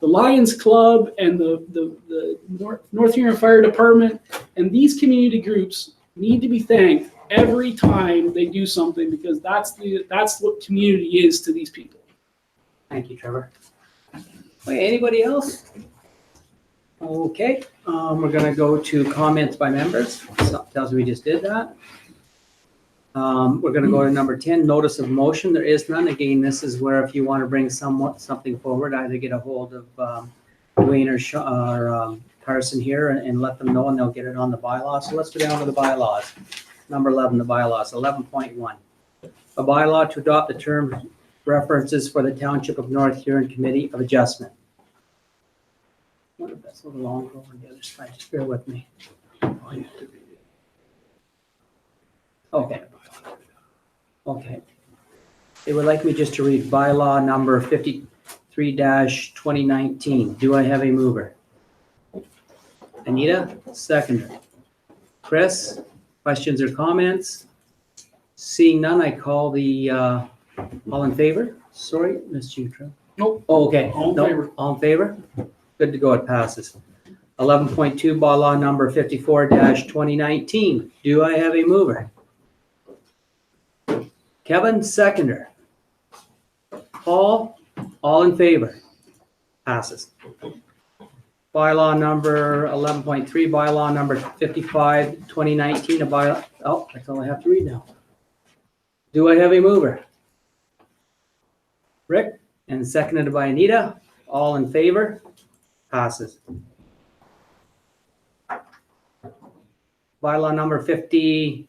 the Lions Club and the North Huron Fire Department and these community groups need to be thanked every time they do something, because that's what community is to these people. Thank you, Trevor. Wait, anybody else? Okay, we're gonna go to comments by members. Something tells me we just did that. We're gonna go to number 10, notice of motion. There is none. Again, this is where if you want to bring something forward, either get a hold of Wayne or Carson here and let them know, and they'll get it on the bylaws. So let's go down to the bylaws. Number 11, the bylaws, 11.1. A bylaw to adopt the term references for the Township of North Huron Committee of Adjustment. That's a little long over the other side. Just bear with me. Okay. Okay. They would like me just to read bylaw number 53-2019. Do I have a mover? Anita, seconder. Chris, questions or comments? Seeing none, I call the all in favor? Sorry, Ms. Jutra. Nope. Oh, okay. All in No, favor. All in favor? Good to go, it passes. 11.2, bylaw number 54-2019. Do I have a mover? Kevin, seconder. Paul, all in favor? Passes. Bylaw number 11.3, bylaw number 55-2019, a bylaw, oh, that's all I have to read now. Do I have a mover? Rick, and seconded by Anita, all in favor? Passes. Bylaw number 56,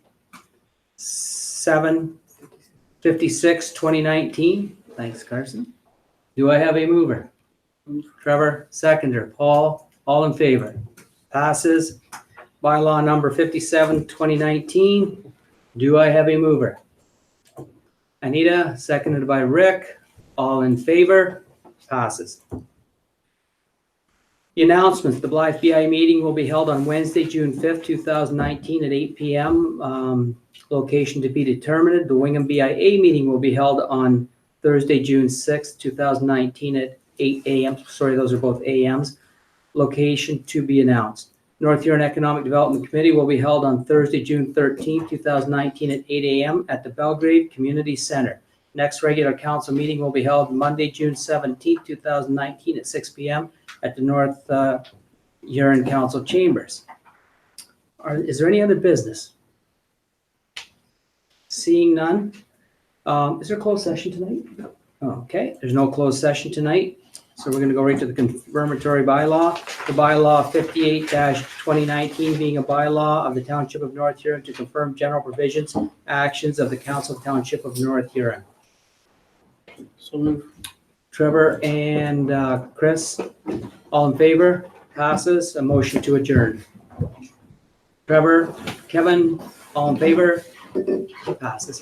2019. Thanks, Carson. Do I have a mover? Trevor, seconder. Paul, all in favor? Passes. Bylaw number 57, 2019. Do I have a mover? Anita, seconded by Rick, all in favor? Passes. The announcements, the Blythe BI meeting will be held on Wednesday, June 5th, 2019 at 8 p.m. Location to be determined. The Wingham BIA meeting will be held on Thursday, June 6th, 2019 at 8 a.m. Sorry, those are both a.m.s. Location to be announced. North Huron Economic Development Committee will be held on Thursday, June 13th, 2019 at 8 a.m. at the Belgrade Community Center. Next regular council meeting will be held Monday, June 17th, 2019 at 6 p.m. at the North Huron Council Chambers. Is there any other business? Seeing none. Is there a closed session tonight? Okay, there's no closed session tonight. So we're going to go right to the confirmatory bylaw. The bylaw 58-2019 being a bylaw of the Township of North Huron to confirm general provisions, actions of the Council of Township of North Huron. So move. Trevor and Chris, all in favor? Passes. A motion to adjourn. Trevor, Kevin, all in favor? Passes.